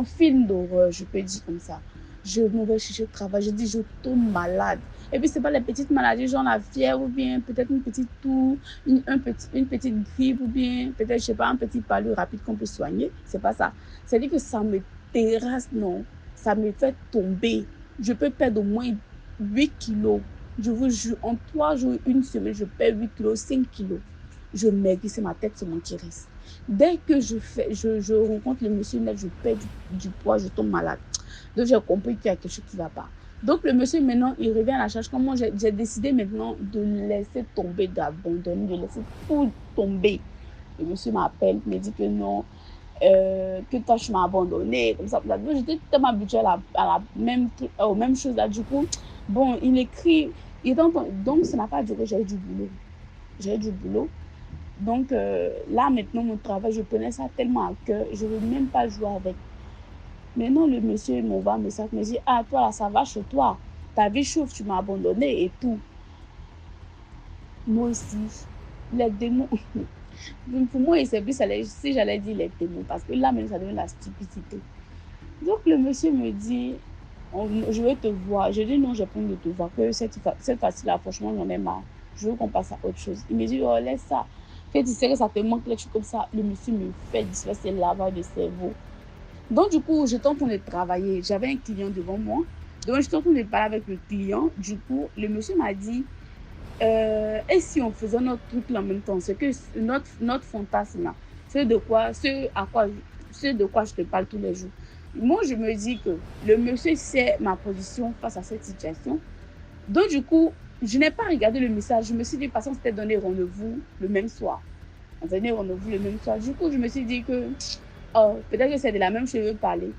film d'horreur, je peux dire comme ça. Je m'en vais chercher le travail, je dis, je tombe malade. Et puis, ce n'est pas les petites maladies, genre la fièvre, ou bien peut-être une petite toux, une petite grippe, ou bien peut-être, je ne sais pas, un petit palu rapide qu'on peut soigner. Ce n'est pas ça. C'est-à-dire que ça me terrasse, non. Ça me fait tomber. Je peux perdre au moins 8 kilos. Je vous jure, en 3 jours, 1 semaine, je perds 8 kilos, 5 kilos. Je maigris, c'est ma tête seulement qui reste. Dès que je rencontre le monsieur, je perds du poids, je tombe malade. Donc, j'ai compris qu'il y a quelque chose qui ne va pas. Donc, le monsieur, maintenant, il revient à la charge. Comment j'ai décidé maintenant de laisser tomber, d'abandonner, de laisser tout tomber. Le monsieur m'appelle, me dit que non. Que toi tu m'as abandonné comme ça. Donc j'étais tellement habituée aux mêmes choses là. Du coup, bon, il écrit, donc ça n'a pas duré, j'ai eu du boulot. Donc là maintenant mon travail, je prenais ça tellement à cœur, je ne veux même pas jouer avec. Maintenant le monsieur m'envoie un message, me dit, ah toi là ça va chez toi, ta vie chauffe, tu m'as abandonné et tout. Moi aussi, les démons. Pour moi, c'est plus si j'allais dire les démons, parce que là, même, ça devient la stupidité. Donc, le monsieur me dit, je veux te voir. Je dis, non, j'ai pas envie de te voir. Que cette fois-ci-là, franchement, j'en ai marre. Je veux qu'on passe à autre chose. Il me dit, oh, laisse ça. Que tu sais que ça te manque, les choses comme ça. Le monsieur me fait disperser le lavage de cerveau. Donc, du coup, j'étais en train de travailler. J'avais un client devant moi. Donc, j'étais en train de parler avec le client. Du coup, le monsieur m'a dit, et si on faisait notre truc là en même temps, c'est que notre fantasme là, ce de quoi je te parle tous les jours, Moi, je me dis que le monsieur sait ma position face à cette situation. Donc, du coup, je n'ai pas regardé le message. Je me suis dit, parce qu'on s'était donné rendez-vous le même soir. On s'était donné rendez-vous le même soir. Du coup, je me suis dit que peut-être que c'est de la même chose que je veux parler.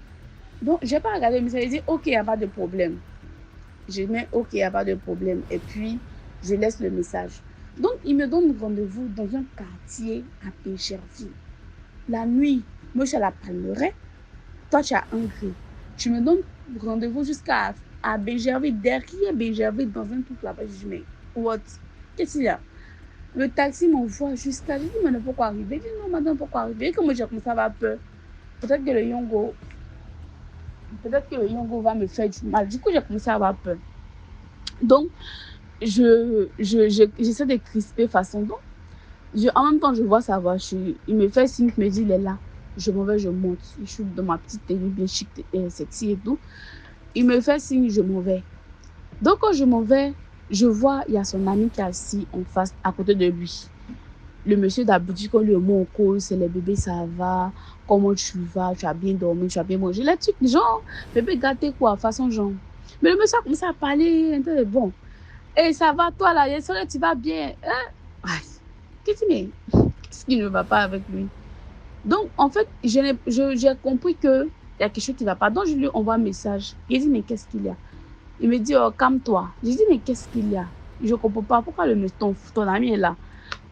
Donc, je n'ai pas regardé le message. J'ai dit, OK, il n'y a pas de problème. Je mets OK, il n'y a pas de problème. Et puis, je laisse le message. Donc, il me donne rendez-vous dans un quartier à Pécherville. La nuit, moi, je suis à la Palmeraie. Toi, tu as un gré. Tu me donnes rendez-vous jusqu'à Bégerville, derrière Bégerville, dans un truc là-bas. Je dis, mais what? Qu'est-ce qu'il y a? Le taxi m'envoie jusqu'à. Je dis, mais pourquoi arriver? Il dit, non, madame, pourquoi arriver? Et comme j'ai commencé à avoir peur, peut-être que le Yongo va me faire du mal. Du coup, j'ai commencé à avoir peur. Donc, j'essaie de crisper façon. Donc, en même temps, je vois sa voiture. Il me fait signe, il me dit, il est là. Je m'en vais, je monte. Je suis dans ma petite tenue bien chic et sexy et tout. Il me fait signe, je m'en vais. Donc, quand je m'en vais, je vois, il y a son ami qui est assis en face, à côté de lui. Le monsieur d'habitude, quand lui mot en cause, c'est les bébés, ça va, comment tu vas, tu as bien dormi, tu as bien mangé. Les trucs, genre, bébé gâté quoi, façon genre. Mais le monsieur a commencé à parler, bon. Et ça va, toi là, tu vas bien. Hein? Qu'est-ce qui ne va pas avec lui? Donc, en fait, j'ai compris qu'il y a quelque chose qui ne va pas. Donc, je lui envoie un message. Il dit, mais qu'est-ce qu'il y a? Il me dit, oh, calme-toi. Je dis, mais qu'est-ce qu'il y a? Je ne comprends pas. Pourquoi ton ami est là?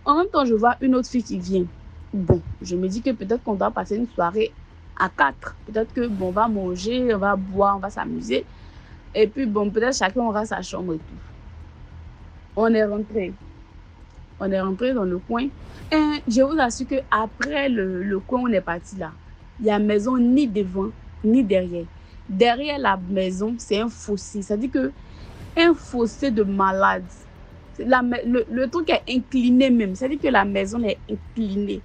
En même temps, je vois une autre fille qui vient. Bon, je me dis que peut-être qu'on doit passer une soirée à 4. Peut-être que, bon, on va manger, on va boire, on va s'amuser. Et puis, bon, peut-être chacun aura sa chambre et tout. On est rentré dans le coin. Et je vous assure qu'après le coin où on est parti là, il n'y a maison ni devant, ni derrière. Derrière la maison, c'est un fossé. C'est-à-dire qu'un fossé de malade. Le truc est incliné même. C'est-à-dire que la maison est inclinée.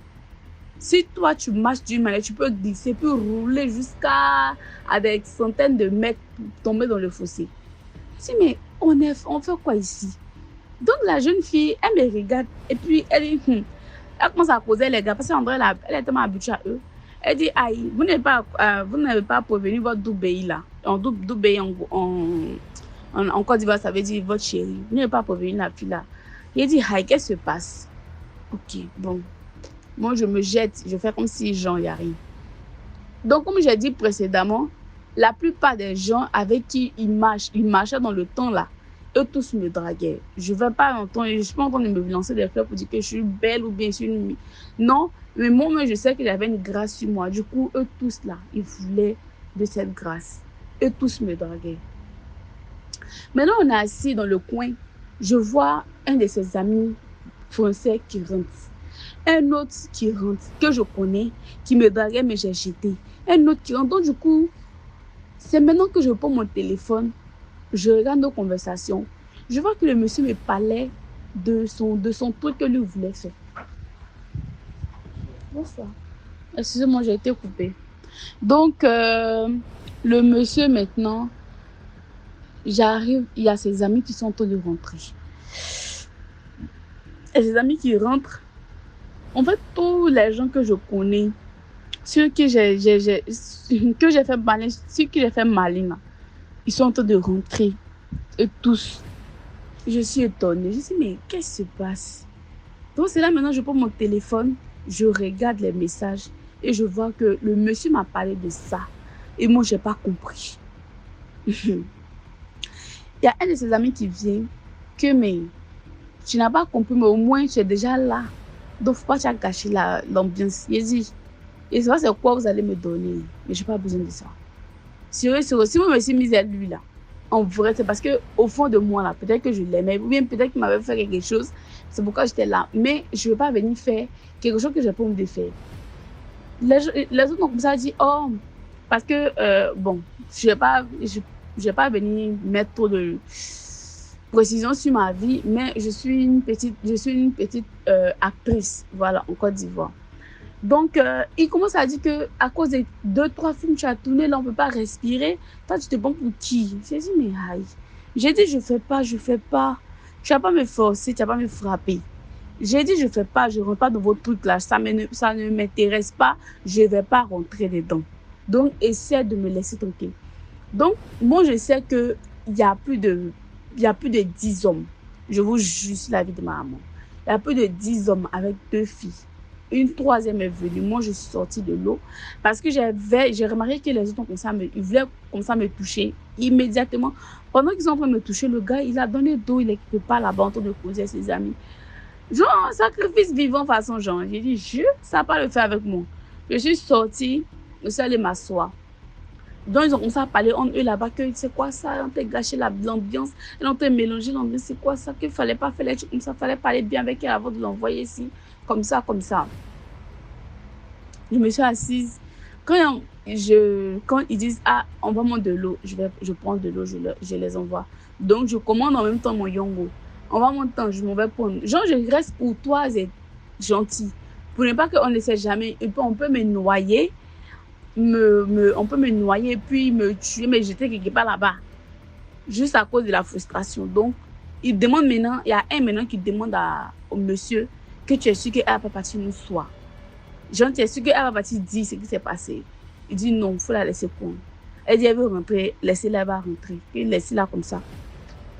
Si toi, tu marches d'une manière, tu peux glisser, puis rouler jusqu'à des centaines de mètres pour tomber dans le fossé. Je dis, mais on fait quoi ici? Donc, la jeune fille, elle me regarde et puis elle dit, elle commence à causer les gars parce qu'André, elle est tellement habituée à eux. Elle dit, aïe, vous n'avez pas prévenu votre Doubéi là. En Doubéi, en Côte d'Ivoire, ça veut dire votre chérie. Vous n'avez pas prévenu la fille là. Il dit, aïe, qu'est-ce qui se passe? Ok, bon. Moi, je me jette, je fais comme si genre, il n'y a rien. Donc, comme j'ai dit précédemment, la plupart des gens avec qui ils marchaient dans le temps là, eux tous me draguaient. Je ne vais pas entendre, je ne suis pas en train de me lancer des fleurs pour dire que je suis belle ou bien je suis une... Non, mais moi, je sais qu'il y avait une grâce sur moi. Du coup, eux tous là, ils voulaient de cette grâce. Eux tous me draguaient. Maintenant, on est assis dans le coin. Je vois un de ses amis français qui rentre. Un autre qui rentre, que je connais, qui me draguait, mais j'ai jeté. Un autre qui rentre. Donc, du coup, c'est maintenant que je prends mon téléphone. Je regarde nos conversations. Je vois que le monsieur me parlait de son truc que lui voulait faire. Bonsoir. Excusez-moi, j'ai été coupée. Donc, le monsieur maintenant, j'arrive, il y a ses amis qui sont en train de rentrer. Et ses amis qui rentrent, en fait, tous les gens que je connais, ceux que j'ai fait malin, ils sont en train de rentrer. Et tous. Je suis étonnée. Je dis, mais qu'est-ce qui se passe? Donc, c'est là maintenant, je prends mon téléphone, je regarde les messages et je vois que le monsieur m'a parlé de ça. Et moi, je n'ai pas compris. Il y a un de ses amis qui vient, mais tu n'as pas compris, mais au moins, tu es déjà là. Donc, il ne faut pas tu as gâché l'ambiance. Il dit, et ça, c'est quoi vous allez me donner? Mais je n'ai pas besoin de ça. Si moi, je me suis mise à lui là, en vrai, c'est parce qu'au fond de moi, là, peut-être que je l'aimais, ou bien peut-être qu'il m'avait fait quelque chose, c'est pourquoi j'étais là. Mais je ne veux pas venir faire quelque chose que je n'ai pas envie de faire. Les autres ont commencé à dire, oh, parce que, bon, je ne vais pas venir mettre trop de précision sur ma vie, mais je suis une petite actrice, voilà, en Côte d'Ivoire. Donc, il commence à dire qu'à cause des 2-3 films que tu as tourné, là, on ne peut pas respirer. Toi, tu te prends pour qui? J'ai dit, mais aïe. J'ai dit, je ne fais pas. Tu ne vas pas me forcer, tu ne vas pas me frapper. J'ai dit, je ne fais pas, je ne rentre pas dans vos trucs là. Ça ne m'intéresse pas, je ne vais pas rentrer dedans. Donc, essaie de me laisser tranquille. Donc, moi, je sais qu'il y a plus de 10 hommes. Je vous jure sur la vie de ma maman. Il y a plus de 10 hommes avec 2 filles. Une troisième est venue. Moi, je suis sortie de l'eau parce que j'ai remarqué que les autres ont commencé ils voulaient comme ça me toucher immédiatement. Pendant qu'ils sont en train de me toucher, le gars, il a donné dos, il est quelque part là-bas en train de causer à ses amis. Genre, sacrifice vivant façon genre. J'ai dit, ça va pas le faire avec moi. Je suis sortie, je suis allée m'asseoir. Donc, ils ont commencé à parler entre eux là-bas que c'est quoi ça, on t'a gâché l'ambiance, on t'a mélangé l'ambiance, c'est quoi ça, qu'il fallait pas faire les choses comme ça, fallait parler bien avec elle avant de l'envoyer ici, comme ça, comme ça. Je me suis assise. Quand ils disent, ah, envoie-moi de l'eau, je prends de l'eau, je les envoie. Donc, je commande en même temps mon yongo. On va mon temps, je m'en vais prendre. Genre, je reste courtoise et gentille. Pour ne pas qu'on ne sait jamais, on peut me noyer. On peut me noyer puis me tuer, me jeter quelque part là-bas. Juste à cause de la frustration. Donc, il demande maintenant, il y a un maintenant qui demande au monsieur que tu es sûr qu'elle va pas partir nous soir. Genre, tu es sûr qu'elle va partir dire ce qui s'est passé. Il dit non, il faut la laisser prendre. Elle dit elle veut rentrer, laissez-la rentrer. Et laissez-la comme ça.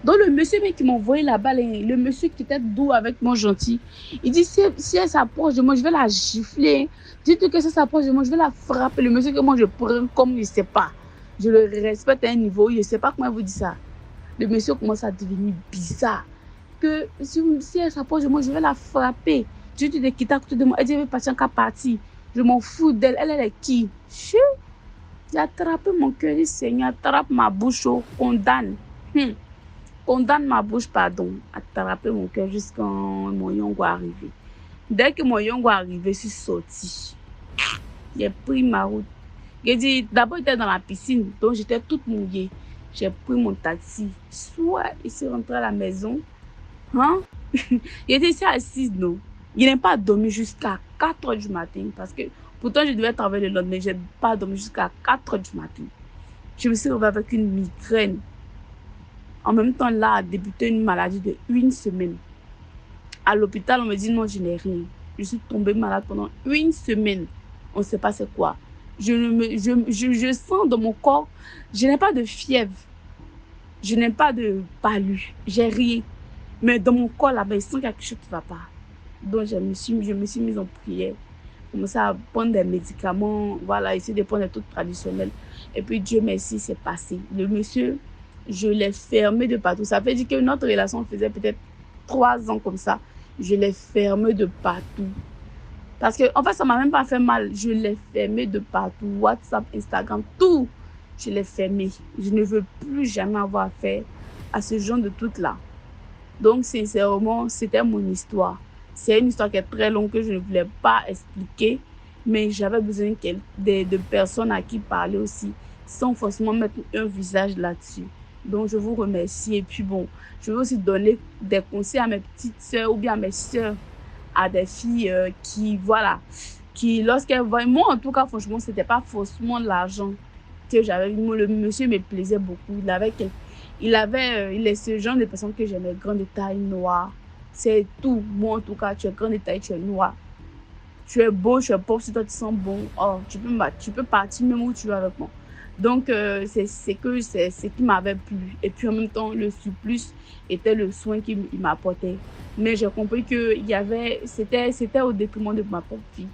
Donc, le monsieur qui m'a envoyé là-bas, le monsieur qui était doux avec moi, gentil, il dit si elle s'approche de moi, je vais la gifler. Dites-lui que si elle s'approche de moi, je vais la frapper. Le monsieur que moi, je prends comme il ne sait pas. Je le respecte à un niveau, il ne sait pas comment il vous dit ça. Le monsieur commence à devenir bizarre. Que si elle s'approche de moi, je vais la frapper. Dites-lui de quitter à côté de moi. Elle dit elle veut partir en cas partie. Je m'en fous d'elle. Elle est qui? J'ai attrapé mon cœur, dit Seigneur, attrape ma bouche, condamne. Condamne ma bouche, pardon, attraper mon cœur jusqu'à mon yongo arrivé. Dès que mon yongo arrivé, je suis sortie. J'ai pris ma route. J'ai dit, d'abord, j'étais dans la piscine, donc j'étais toute mouillée. J'ai pris mon taxi. Soit il s'est rentré à la maison. Hein? J'étais ici assise, non. Je n'ai pas dormi jusqu'à 4 h du matin parce que pourtant je devais travailler le lendemain. Je n'ai pas dormi jusqu'à 4 h du matin. Je me suis retrouvée avec une migraine. En même temps, là, a débuté une maladie de 1 semaine. À l'hôpital, on me dit non, je n'ai rien. Je suis tombée malade pendant 1 semaine. On ne sait pas c'est quoi. Je sens dans mon corps, je n'ai pas de fièvre. Je n'ai pas de palu. J'ai rien. Mais dans mon corps, là-bas, je sens quelque chose qui ne va pas. Donc, je me suis mise en prière. J'ai commencé à prendre des médicaments. Voilà, essayer de prendre des trucs traditionnels. Et puis, Dieu merci, c'est passé. Le monsieur, je l'ai fermé de partout. Ça veut dire que notre relation faisait peut-être 3 ans comme ça. Je l'ai fermé de partout. Parce que, en fait, ça ne m'a même pas fait mal. Je l'ai fermé de partout. WhatsApp, Instagram, tout. Je l'ai fermé. Je ne veux plus jamais avoir affaire à ce genre de trucs-là. Donc, sincèrement, c'était mon histoire. C'est une histoire qui est très longue que je ne voulais pas expliquer. Mais j'avais besoin de personnes à qui parler aussi, sans forcément mettre un visage là-dessus. Donc, je vous remercie. Et puis, bon, je veux aussi donner des conseils à mes petites sœurs ou bien à mes sœurs, à des filles qui, lorsqu'elles voient... Moi, en tout cas, franchement, ce n'était pas forcément l'argent que j'avais. Le monsieur me plaisait beaucoup. Il est ce genre de personne que j'aimais, grande de taille, noire. C'est tout. Moi, en tout cas, tu es grande de taille, tu es noire. Tu es beau, tu es pauvre, si toi tu sens bon, oh, tu peux partir même où tu veux avec moi. Donc, c'est ce qui m'avait plu. Et puis, en même temps, le surplus était le soin qu'il m'apportait. Mais j'ai compris que c'était au détriment de ma propre fille.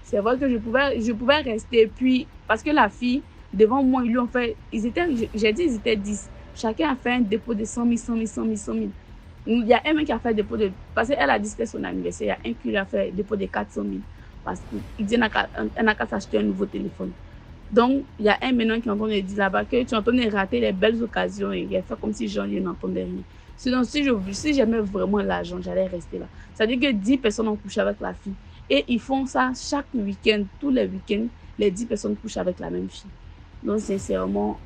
C'est vrai que je pouvais rester. Puis, parce que la fille, devant moi, ils lui ont fait... ils étaient 10. Chacun a fait un dépôt de 100 000, 100 000, 100 000, 100 000. Il y a un mec qui a fait un dépôt de... Parce qu'elle a dit que c'était son anniversaire. Il y a un qui a fait un dépôt de 400 000. Parce qu'il dit qu'elle n'a qu'à s'acheter un nouveau téléphone. Donc, il y a un maintenant qui est en train de dire là-bas que tu es en train de rater les belles occasions. Et il a fait comme si Jean n'entendait rien. Sinon, si j'aimais vraiment l'argent, j'allais rester là. C'est-à-dire que 10 personnes ont couché avec la fille. Et ils font ça chaque week-end. Tous les week-ends, les 10 personnes couchent avec la même fille. Donc, sincèrement,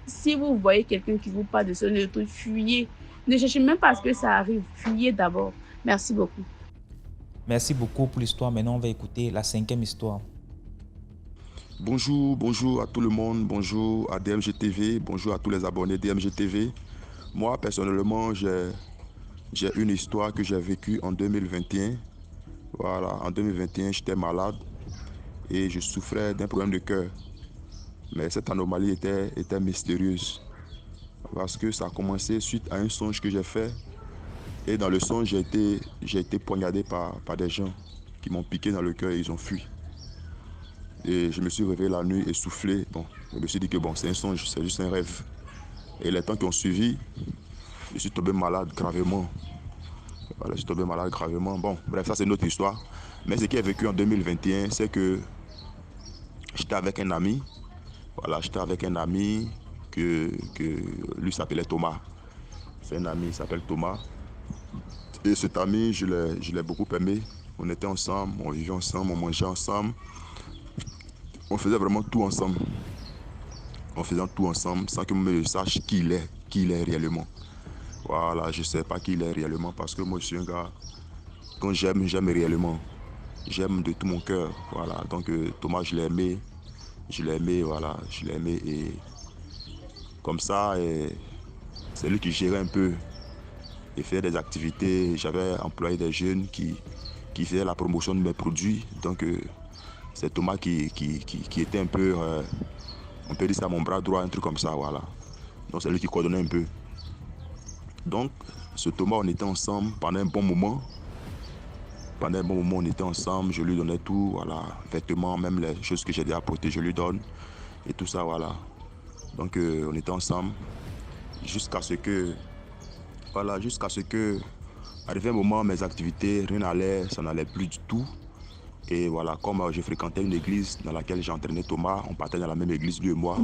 si vous voyez quelqu'un qui vous parle de ce truc, fuyez. Ne cherchez même pas à ce que ça arrive. Fuyez d'abord. Merci beaucoup. Merci beaucoup pour l'histoire. Maintenant, on va écouter la 5e histoire. Bonjour à tout le monde. Bonjour à DMG TV. Bonjour à tous les abonnés DMG TV. Moi, personnellement, j'ai une histoire que j'ai vécue en 2021. Voilà, en 2021, j'étais malade. et je souffrais d'un problème de cœur. Mais cette anomalie était mystérieuse parce que ça a commencé suite à un songe que j'ai fait. Et dans le songe, j'ai été poignardé par des gens qui m'ont piqué dans le cœur et ils ont fui. Et je me suis réveillé la nuit essoufflé. Bon, je me suis dit que bon, c'est un songe, c'est juste un rêve. Et les temps qui ont suivi, je suis tombé malade gravement. Voilà, je suis tombé malade gravement. Bon, bref, ça c'est une autre histoire. Mais ce qui est vécu en 2021, c'est que j'étais avec un ami. Voilà, j'étais avec un ami que lui s'appelait Thomas. C'est un ami, il s'appelle Thomas. Et cet ami, je l'ai beaucoup aimé. On était ensemble, on vivait ensemble, on mangeait ensemble. On faisait vraiment tout ensemble. On faisait tout ensemble sans que moi je sache qui il est réellement. Voilà, je ne sais pas qui il est réellement parce que moi je suis un gars, quand j'aime, j'aime réellement. J'aime de tout mon cœur. Voilà, donc Thomas, je l'ai aimé, voilà, je l'ai aimé et comme ça, c'est lui qui gérait un peu et faisait des activités. J'avais employé des jeunes qui faisaient la promotion de mes produits. Donc c'est Thomas qui était un peu, on peut dire ça, mon bras droit, un truc comme ça, voilà. Donc c'est lui qui coordonnait un peu. Donc ce Thomas, on était ensemble pendant un bon moment. Pendant un bon moment, on était ensemble, je lui donnais tout, voilà, vêtements, même les choses que j'ai déjà apportées, je lui donne. Et tout ça, voilà. Donc on était ensemble jusqu'à ce que, arrivé un moment, mes activités, rien n'allait, ça n'allait plus du tout. Et voilà, comme je fréquentais une église dans laquelle j'entraînais Thomas, on partait dans la même église, lui et moi.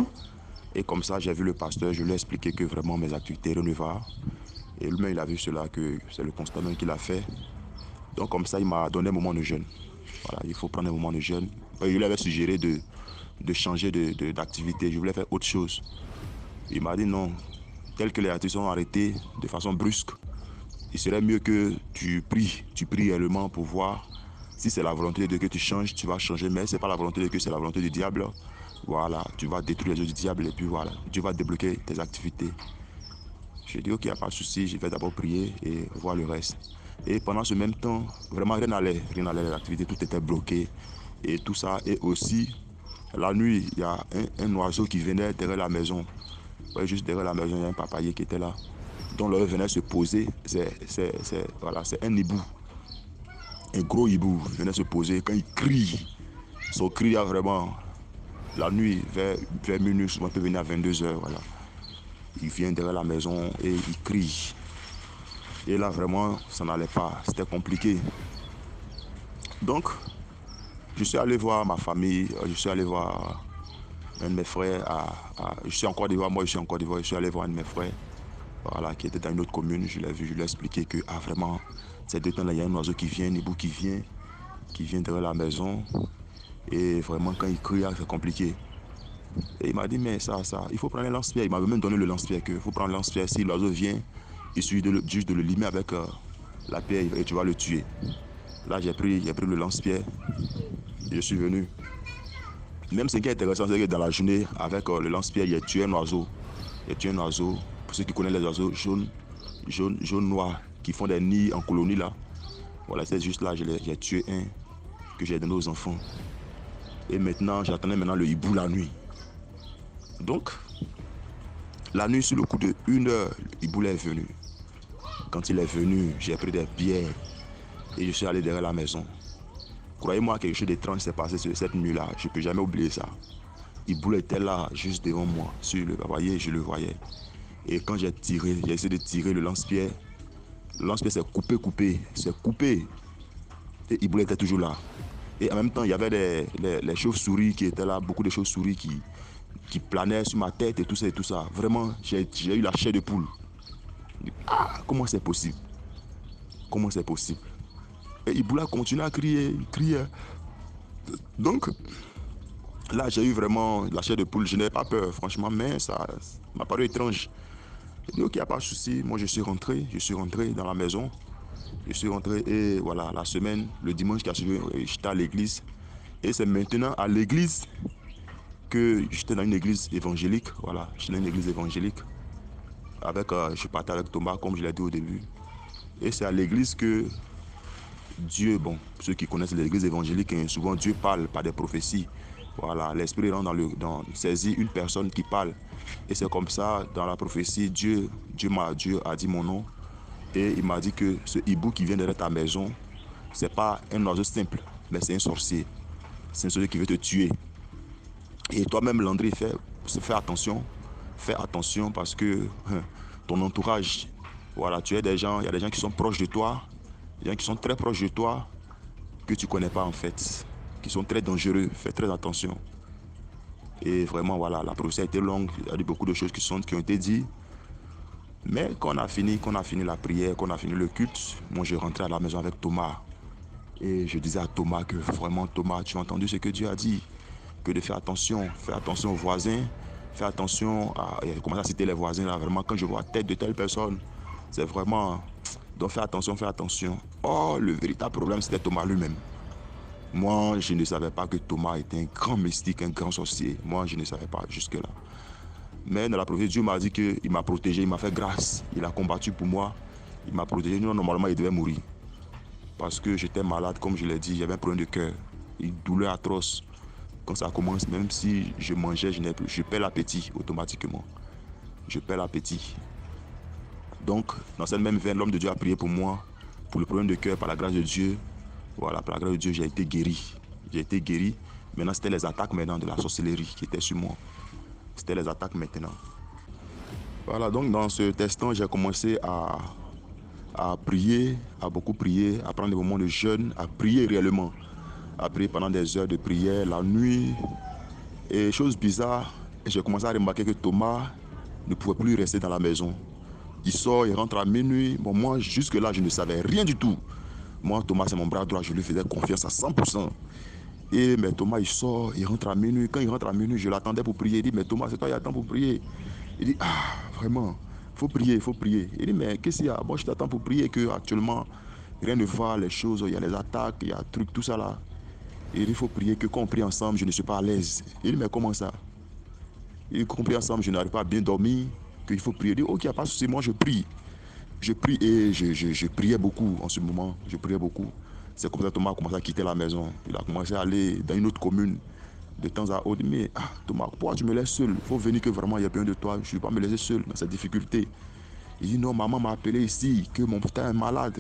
Et comme ça, j'ai vu le pasteur, je lui ai expliqué que vraiment mes activités renevaient. Et lui-même, il a vu cela, que c'est le constat même qu'il a fait. Donc comme ça, il m'a donné un moment de jeûne. Voilà, il faut prendre un moment de jeûne. Il lui avait suggéré de changer d'activité, je voulais faire autre chose. Il m'a dit non, tel que les activités sont arrêtées de façon brusque, il serait mieux que tu pries réellement pour voir si c'est la volonté de Dieu que tu changes, tu vas changer, mais ce n'est pas la volonté de Dieu, c'est la volonté du diable. Voilà, tu vas détruire les œuvres du diable et puis voilà, Dieu va débloquer tes activités. J'ai dit ok, il n'y a pas de souci, je vais d'abord prier et voir le reste. Et pendant ce même temps, vraiment rien n'allait, les activités, tout était bloqué et tout ça. Et aussi, la nuit, il y a un oiseau qui venait derrière la maison. Ouais, juste derrière la maison, il y a un papayer qui était là, dont l'oeil venait se poser. Voilà, c'est un hibou. Un gros hibou venait se poser. Quand il crie, son cri a vraiment, la nuit, vers minuit, souvent il peut venir à 22h. Voilà. Il vient derrière la maison et il crie. Et là, vraiment, ça n'allait pas. C'était compliqué. Donc, je suis allé voir ma famille. Je suis allé voir un de mes frères. Je suis en Côte d'Ivoire. Moi, je suis en Côte d'Ivoire. Je suis allé voir un de mes frères. Voilà, qui était dans une autre commune. Je l'ai vu, je lui ai expliqué que vraiment, ces 2 temps-là, il y a un oiseau qui vient, un hibou qui vient derrière la maison. Et vraiment, quand il crie, c'est compliqué. Et il m'a dit, mais ça, il faut prendre un lance-pierre. Il m'avait même donné le lance-pierre, qu'il faut prendre le lance-pierre. Si l'oiseau vient, il suffit juste de le limer avec la pierre et tu vas le tuer. Là, j'ai pris le lance-pierre et je suis venu. Même ce qui est intéressant, c'est que dans la journée, avec le lance-pierre, il a tué un oiseau. Il a tué un oiseau. Pour ceux qui connaissent les oiseaux jaune, noir, qui font des nids en colonie là. Voilà, c'est juste là, j'ai tué un que j'ai donné aux enfants. Et maintenant, j'attendais le hibou la nuit. Donc, la nuit, sur le coup de 1 heure, le hibou est venu. Quand il est venu, j'ai pris des pierres et je suis allé derrière la maison. Croyez-moi, quelque chose d'étrange s'est passé cette nuit-là. Je ne peux jamais oublier ça. Hibou était là, juste devant moi, sur le papier, je le voyais. Et quand j'ai essayé de tirer le lance-pierre s'est coupé. Et Hibou était toujours là. Et en même temps, il y avait les chauves-souris qui étaient là, beaucoup de chauves-souris qui planaient sur ma tête et tout ça. Vraiment, j'ai eu la chair de poule. Ah, comment c'est possible? Et Iboula continue à crier, il criait. Donc, là, j'ai eu vraiment la chair de poule. Je n'avais pas peur, franchement, mais ça m'a paru étrange. J'ai dit, ok, il n'y a pas de souci. Moi, je suis rentré dans la maison. Je suis rentré et voilà, la semaine, le dimanche qui a suivi, j'étais à l'église. Et c'est maintenant à l'église que j'étais dans une église évangélique. Voilà, j'étais dans une église évangélique. Je partais avec Thomas, comme je l'ai dit au début. Et c'est à l'église que Dieu, bon, ceux qui connaissent l'église évangélique, hein, souvent Dieu parle par des prophéties. Voilà, l'esprit rentre saisit une personne qui parle. Et c'est comme ça, dans la prophétie, Dieu a dit mon nom. Et il m'a dit que ce hibou qui vient derrière ta maison, c'est pas un oiseau simple, mais c'est un sorcier. C'est un sorcier qui veut te tuer. Et toi-même, Landry, fais attention. Fais attention parce que ton entourage, voilà, il y a des gens qui sont proches de toi, des gens qui sont très proches de toi, que tu ne connais pas en fait, qui sont très dangereux. Fais très attention. Et vraiment, voilà, la prophétie a été longue, il y a eu beaucoup de choses qui ont été dites. Mais quand on a fini la prière, qu'on a fini le culte, moi je rentrais à la maison avec Thomas. Et je disais à Thomas que vraiment, Thomas, tu as entendu ce que Dieu a dit, que de faire attention aux voisins, fais attention à... Il a commencé à citer les voisins là, vraiment, quand je vois la tête de telle personne, c'est vraiment... Donc fais attention. Oh, le véritable problème, c'était Thomas lui-même. Moi, je ne savais pas que Thomas était un grand mystique, un grand sorcier. Moi, je ne savais pas jusque-là. Mais dans la prophétie, Dieu m'a dit qu'il m'a protégé, il m'a fait grâce. Il a combattu pour moi, il m'a protégé. Non, normalement, il devait mourir. Parce que j'étais malade, comme je l'ai dit, j'avais un problème de cœur. Une douleur atroce. Quand ça commence, même si je mangeais, je perds l'appétit automatiquement. Je perds l'appétit. Donc, dans cette même veine, l'homme de Dieu a prié pour moi, pour le problème de cœur, par la grâce de Dieu. Voilà, par la grâce de Dieu, j'ai été guéri. Maintenant, c'était les attaques maintenant de la sorcellerie qui étaient sur moi. C'était les attaques maintenant. Voilà, donc dans ce testant, j'ai commencé à prier, à beaucoup prier, à prendre des moments de jeûne, à prier réellement. À prier pendant des heures de prière, la nuit. Et chose bizarre, j'ai commencé à remarquer que Thomas ne pouvait plus rester dans la maison. Il sort, il rentre à minuit. Bon, moi, jusque-là, je ne savais rien du tout. Moi, Thomas, c'est mon bras droit, je lui faisais confiance à 100%. Mais Thomas, il sort, il rentre à minuit. Quand il rentre à minuit, je l'attendais pour prier. Il dit, mais Thomas, c'est toi qui attends pour prier. Il dit, vraiment, faut prier. Il dit, mais qu'est-ce qu'il y a? Moi, je t'attends pour prier que actuellement, rien ne va, les choses, il y a les attaques, il y a un truc, tout ça là. Il dit, il faut prier que quand on prie ensemble, je ne suis pas à l'aise. Il dit, mais comment ça? Il dit, quand on prie ensemble, je n'arrive pas à bien dormir, qu'il faut prier. Il dit, ok, il n'y a pas de souci, moi je prie. Je prie et je priais beaucoup en ce moment. Je priais beaucoup. C'est comme ça que Thomas a commencé à quitter la maison. Il a commencé à aller dans une autre commune de temps à autre. Mais Thomas, pourquoi tu me laisses seul? Il faut venir que vraiment il y a besoin de toi. Je ne vais pas me laisser seul dans cette difficulté. Il dit non, maman m'a appelé ici, que mon père est malade,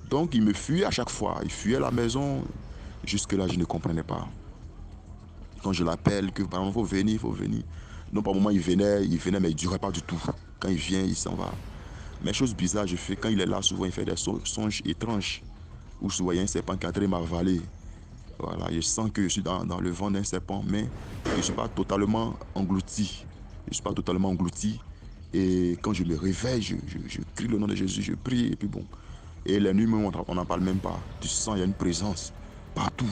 Donc il me fuyait à chaque fois. Il fuyait la maison. Jusque-là, je ne comprenais pas. Quand je l'appelle, que vraiment il faut venir. Non, par moment il venait, mais il ne durait pas du tout. Quand il vient, il s'en va. Mais chose bizarre, quand il est là, souvent il fait des songes étranges. Où souvent il y a un serpent qui est en train de m'avaler. Voilà, je sens que je suis dans le vent d'un serpent, mais je ne suis pas totalement englouti. Et quand je me réveille, je crie le nom de Jésus, je prie, et puis bon. Et la nuit, on n'en parle même pas. Tu sens, il y a une présence partout.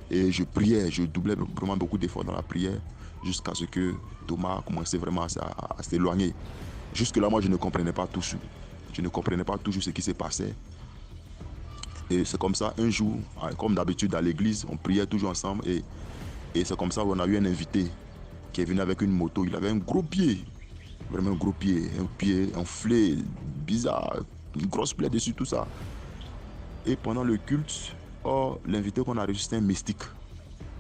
Et je priais, je doublais vraiment beaucoup d'efforts dans la prière, jusqu'à ce que Thomas a commencé vraiment à s'éloigner. Jusque-là, moi, je ne comprenais pas toujours. Je ne comprenais pas toujours ce qui s'est passé. Et c'est comme ça, un jour, comme d'habitude à l'église, on priait toujours ensemble. Et c'est comme ça qu'on a eu un invité qui est venu avec une moto. Il avait un gros pied, vraiment un gros pied, un pied enflé, bizarre, une grosse plaie dessus, tout ça. Et pendant le culte, l'invité qu'on a reçu, c'était un mystique.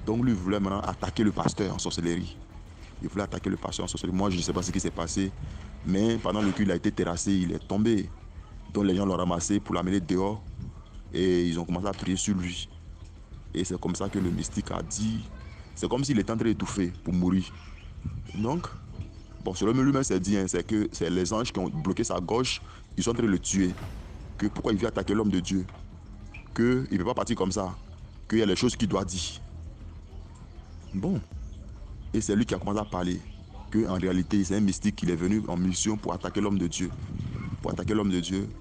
Donc lui voulait maintenant attaquer le pasteur en sorcellerie. Moi, je ne sais pas ce qui s'est passé. Mais pendant le culte, il a été terrassé, il est tombé. Donc les gens l'ont ramassé pour l'amener dehors. Et ils ont commencé à prier sur lui. Et c'est comme ça que le mystique a dit, c'est comme s'il était en train d'étouffer pour mourir. Donc, selon lui-même, c'est dit, c'est que c'est les anges qui ont bloqué sa gorge, ils sont en train de le tuer. Que pourquoi il vient attaquer l'homme de Dieu? Qu'il ne peut pas partir comme ça. Qu'il y a les choses qu'il doit dire. Bon. Et c'est lui qui a commencé à parler. Qu'en réalité, c'est un mystique qui est venu en mission pour attaquer l'homme de Dieu.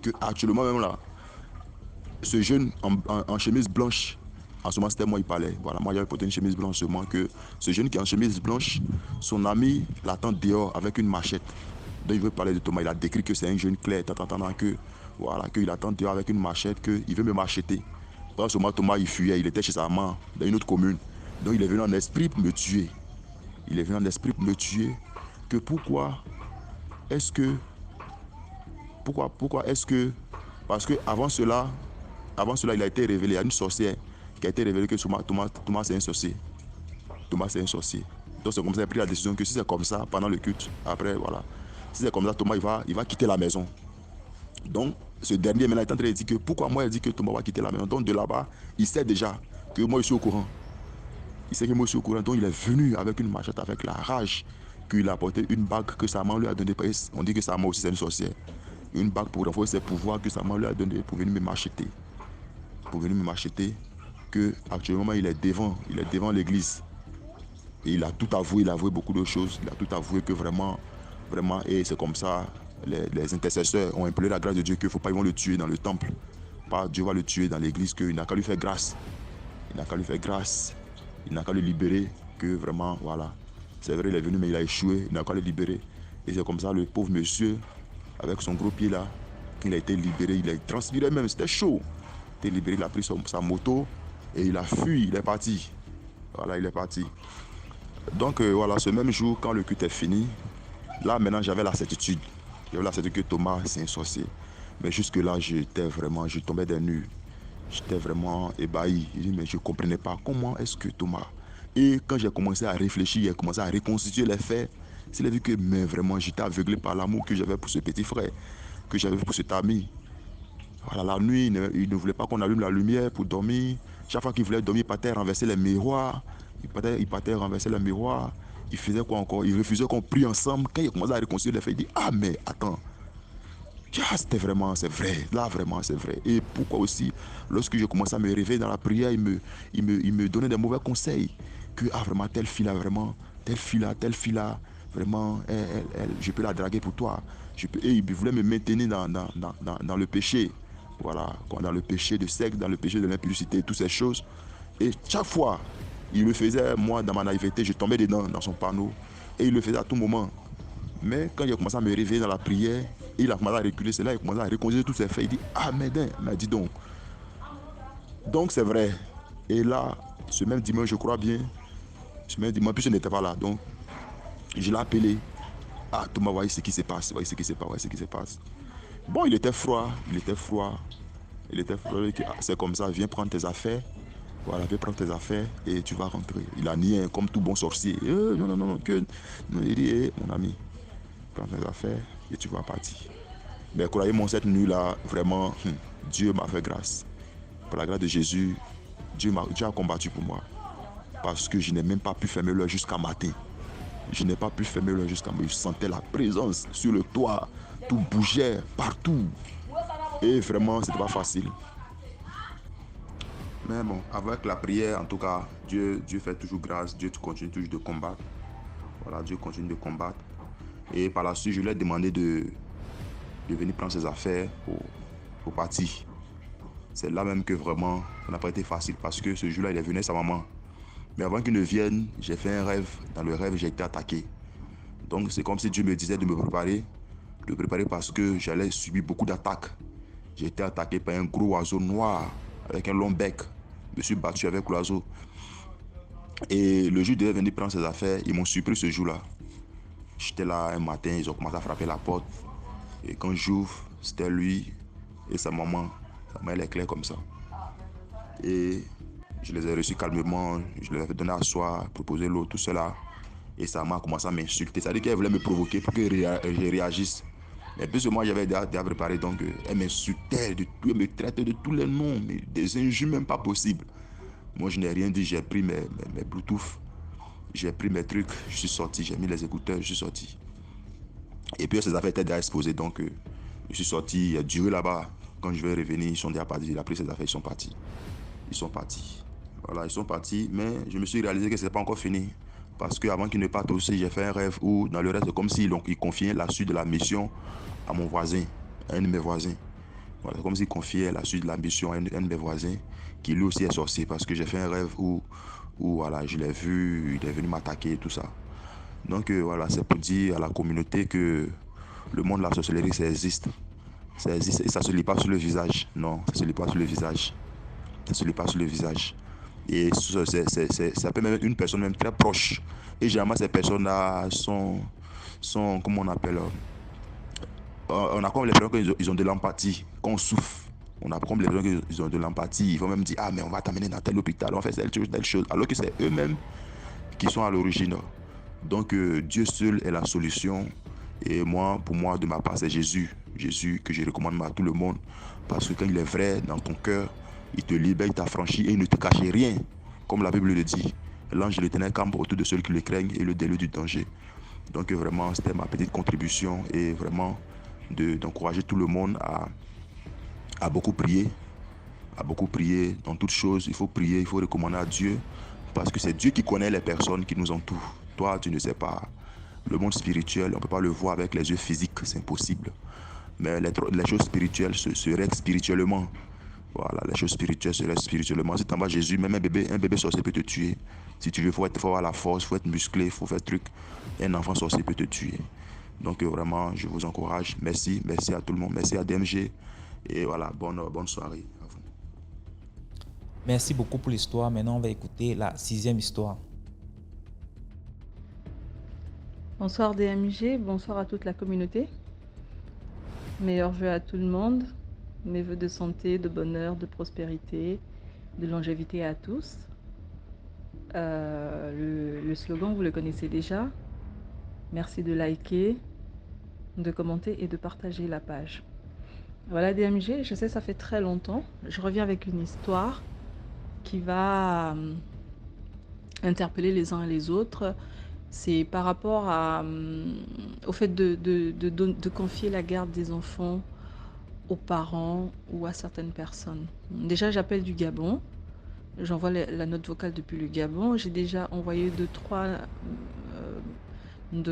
Que actuellement même là, ce jeune en chemise blanche, en ce moment c'était moi il parlait. Voilà, moi j'avais porté une chemise blanche seulement, que ce jeune qui est en chemise blanche, son ami l'attend dehors avec une machette. Donc il veut parler de Thomas, il a décrit que c'est un jeune clair, qu'il attend dehors avec une machette, qu'il veut me macheter. Dans ce moment Thomas il fuyait, il était chez sa maman dans une autre commune. Donc il est venu en esprit pour me tuer. Que pourquoi est-ce que parce que avant cela, avant cela, il a été révélé à une sorcière qui a été révélé que Thomas c'est un sorcier. Thomas c'est un sorcier. Donc c'est comme ça qu'il a pris la décision que si c'est comme ça, pendant le culte, après, voilà, si c'est comme ça, Thomas, il va quitter la maison. Donc, ce dernier, maintenant, est en train de dire que pourquoi moi, il dit que Thomas va quitter la maison. Donc, de là-bas, il sait déjà que moi, je suis au courant. Il sait que moi, je suis au courant. Donc, il est venu avec une machette, avec la rage, qu'il a apporté une bague que sa maman lui a donnée. On dit que sa maman aussi, c'est une sorcière. Une bague pour renforcer ses pouvoirs que sa maman lui a donné pour venir me m'acheter. Pour venir me m'acheter. Que actuellement, il est devant l'église. Et il a tout avoué, il a avoué beaucoup de choses. Il a tout avoué que vraiment, et c'est comme ça, les intercesseurs ont imploré la grâce de Dieu qu'il ne faut pas, ils vont le tuer dans le temple. Pas Dieu va le tuer dans l'église, qu'il n'a qu'à lui faire grâce. Il n'a qu'à lui faire grâce. Il n'a qu'à le libérer, que vraiment, voilà. C'est vrai, il est venu, mais il a échoué. Il n'a qu'à le libérer. Et c'est comme ça, le pauvre monsieur, avec son gros pied là, il a été libéré. Il a transpiré même, c'était chaud. Il a été libéré, il a pris sa moto et il a fui, il est parti. Voilà, il est parti. Donc voilà, ce même jour, quand le culte est fini, là maintenant j'avais la certitude. J'avais la certitude que Thomas c'est un sorcier. Mais jusque là, je tombais des nues. J'étais vraiment ébahi. Mais je ne comprenais pas comment est-ce que Thomas. Et quand j'ai commencé à réfléchir, j'ai commencé à reconstituer les faits, c'est vu que mais vraiment j'étais aveuglé par l'amour que j'avais pour ce petit frère, que j'avais pour cet ami. Voilà, la nuit, il ne voulait pas qu'on allume la lumière pour dormir. Chaque fois qu'il voulait dormir, il partait renverser les miroirs. Il partait renverser les miroirs. Il faisait quoi encore? Il refusait qu'on prie ensemble. Quand il commençait à réconcilier les faits, il dit ah mais attends. Ah, c'était vraiment, c'est vrai. Là, vraiment, c'est vrai. Et pourquoi aussi, lorsque je commençais à me réveiller dans la prière, il me donnait des mauvais conseils. Que, ah, vraiment, telle fille-là, vraiment, telle fille-là, vraiment, je peux la draguer pour toi. Et il voulait me maintenir dans le péché. Voilà, dans le péché de sexe, dans le péché de l'impudicité, toutes ces choses. Et chaque fois, il le faisait, moi, dans ma naïveté, je tombais dedans, dans son panneau. Et il le faisait à tout moment. Mais quand il a commencé à me réveiller dans la prière, il a commencé à reculer, c'est là qu'il a commencé à réconcilier tous ses faits. Il dit ah mais dis donc. Donc c'est vrai. Et là, ce même dimanche, je crois bien, ce même dimanche, puis je n'étais pas là. Donc, je l'ai appelé. Ah, Thomas, voyez ce qui se passe, voyez ce qui se passe. Bon, il était froid. C'est comme ça, viens prendre tes affaires. Voilà, viens prendre tes affaires et tu vas rentrer. Il a nié comme tout bon sorcier. Non, il dit, mon ami, prends tes affaires et tu vas partir. Mais croyez-moi, cette nuit-là, vraiment, Dieu m'a fait grâce. Par la grâce de Jésus, Dieu a combattu pour moi. Parce que je n'ai même pas pu fermer l'œil jusqu'à matin. Je sentais la présence sur le toit. Tout bougeait partout. Et vraiment, c'était pas facile. Mais bon, avec la prière, en tout cas, Dieu fait toujours grâce. Dieu continue toujours de combattre. Voilà, Dieu continue de combattre. Et par la suite, je lui ai demandé de venir prendre ses affaires pour partir. C'est là même que vraiment, ça n'a pas été facile parce que ce jour-là, il est venu avec sa maman. Mais avant qu'il ne vienne, j'ai fait un rêve. Dans le rêve, j'ai été attaqué. Donc, c'est comme si Dieu me disait de me préparer. De me préparer parce que j'allais subir beaucoup d'attaques. J'ai été attaqué par un gros oiseau noir avec un long bec. Je me suis battu avec l'oiseau. Et le jour de venir prendre ses affaires, ils m'ont surpris ce jour-là. J'étais là un matin, ils ont commencé à frapper la porte. Et quand j'ouvre, c'était lui et sa maman. Sa main, elle est claire comme ça. Et je les ai reçus calmement, je leur ai donné à soir, proposé l'eau, tout cela. Et sa maman a commencé à m'insulter. C'est-à-dire qu'elle voulait me provoquer pour que je réagisse. Mais plus que moi, j'avais déjà préparé, donc elle m'insultait de tout, elle me traitait de tous les noms, mais des injures même pas possibles. Moi, je n'ai rien dit, j'ai pris mes Bluetooth, j'ai pris mes trucs, je suis sorti, j'ai mis les écouteurs, je suis sorti. Et puis, ces affaires étaient déjà exposées, donc je suis sorti, il a duré là-bas. Quand je vais revenir, ils sont déjà partis, il a pris ses affaires, ils sont partis. Voilà, ils sont partis, mais je me suis réalisé que ce n'est pas encore fini. Parce qu'avant qu'ils ne partent aussi, j'ai fait un rêve où, dans le rêve, c'est comme s'ils confiaient la suite de la mission à mon voisin, à un de mes voisins. Voilà, c'est comme s'ils confiaient la suite de la mission à un de mes voisins, qui lui aussi est sorcier. Parce que j'ai fait un rêve où voilà, je l'ai vu, il est venu m'attaquer et tout ça. Donc voilà, c'est pour dire à la communauté que le monde de la sorcellerie, ça existe. Ça existe et ça ne se lit pas sur le visage. Non, ça ne se lit pas sur le visage. Ça ne se lit pas sur le visage. Et ça peut même être une personne même très proche. Et généralement, ces personnes-là sont comment on appelle, on a comme l'impression qu'ils ont de l'empathie. Quand on souffre, On apprend les gens qu'ils ont de l'empathie. Ils vont même dire, ah, mais on va t'amener dans tel hôpital, on fait telle chose, alors que c'est eux-mêmes qui sont à l'origine. Donc, Dieu seul est la solution. Et moi, pour moi, de ma part, c'est Jésus. Jésus que je recommande à tout le monde. Parce que quand il est vrai dans ton cœur, il te libère, il t'affranchit et il ne te cache rien. Comme la Bible le dit. L'ange de l'Éternel campe autour de ceux qui le craignent et le délieu du danger. Donc vraiment, c'était ma petite contribution et vraiment d'encourager tout le monde à beaucoup prier. À beaucoup prier dans toutes choses. Il faut prier, il faut recommander à Dieu. Parce que c'est Dieu qui connaît les personnes qui nous entourent. Toi, tu ne sais pas. Le monde spirituel, on ne peut pas le voir avec les yeux physiques, c'est impossible. Mais les choses spirituelles se règlent spirituellement. Voilà, les choses spirituelles se règlent spirituellement. Si tu envoies Jésus, même un bébé sorcier peut te tuer. Si tu veux, il faut avoir la force, il faut être musclé, il faut faire truc. Un enfant sorcier peut te tuer. Donc vraiment, je vous encourage. Merci à tout le monde. Merci à DMG. Et voilà, bonne soirée à vous. Merci beaucoup pour l'histoire. Maintenant, on va écouter la 6e histoire. Bonsoir DMG, bonsoir à toute la communauté. Meilleurs vœux à tout le monde. Mes vœux de santé, de bonheur, de prospérité, de longévité à tous. Le slogan, vous le connaissez déjà. Merci de liker, de commenter et de partager la page. Voilà DMG, je sais ça fait très longtemps. Je reviens avec une histoire qui va interpeller les uns et les autres. C'est par rapport au fait de confier la garde des enfants aux parents ou à certaines personnes. Déjà, j'appelle du Gabon. J'envoie la note vocale depuis le Gabon. J'ai déjà envoyé deux,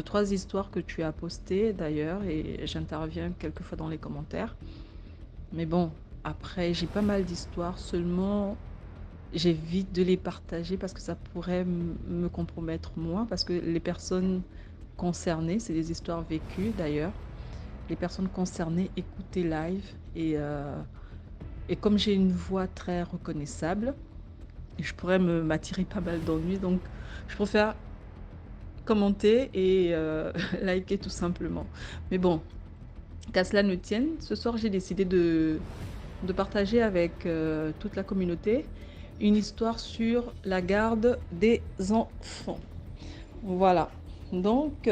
trois histoires que tu as postées d'ailleurs et j'interviens quelquefois dans les commentaires. Mais bon, après, j'ai pas mal d'histoires, seulement j'évite de les partager parce que ça pourrait me compromettre moi, parce que les personnes concernées, c'est des histoires vécues d'ailleurs, les personnes concernées écoutent tes lives et comme j'ai une voix très reconnaissable, je pourrais m'attirer pas mal d'ennuis, donc je préfère commenter et liker tout simplement. Mais bon, qu'à cela ne tienne, ce soir j'ai décidé de partager avec toute la communauté une histoire sur la garde des enfants. Voilà, donc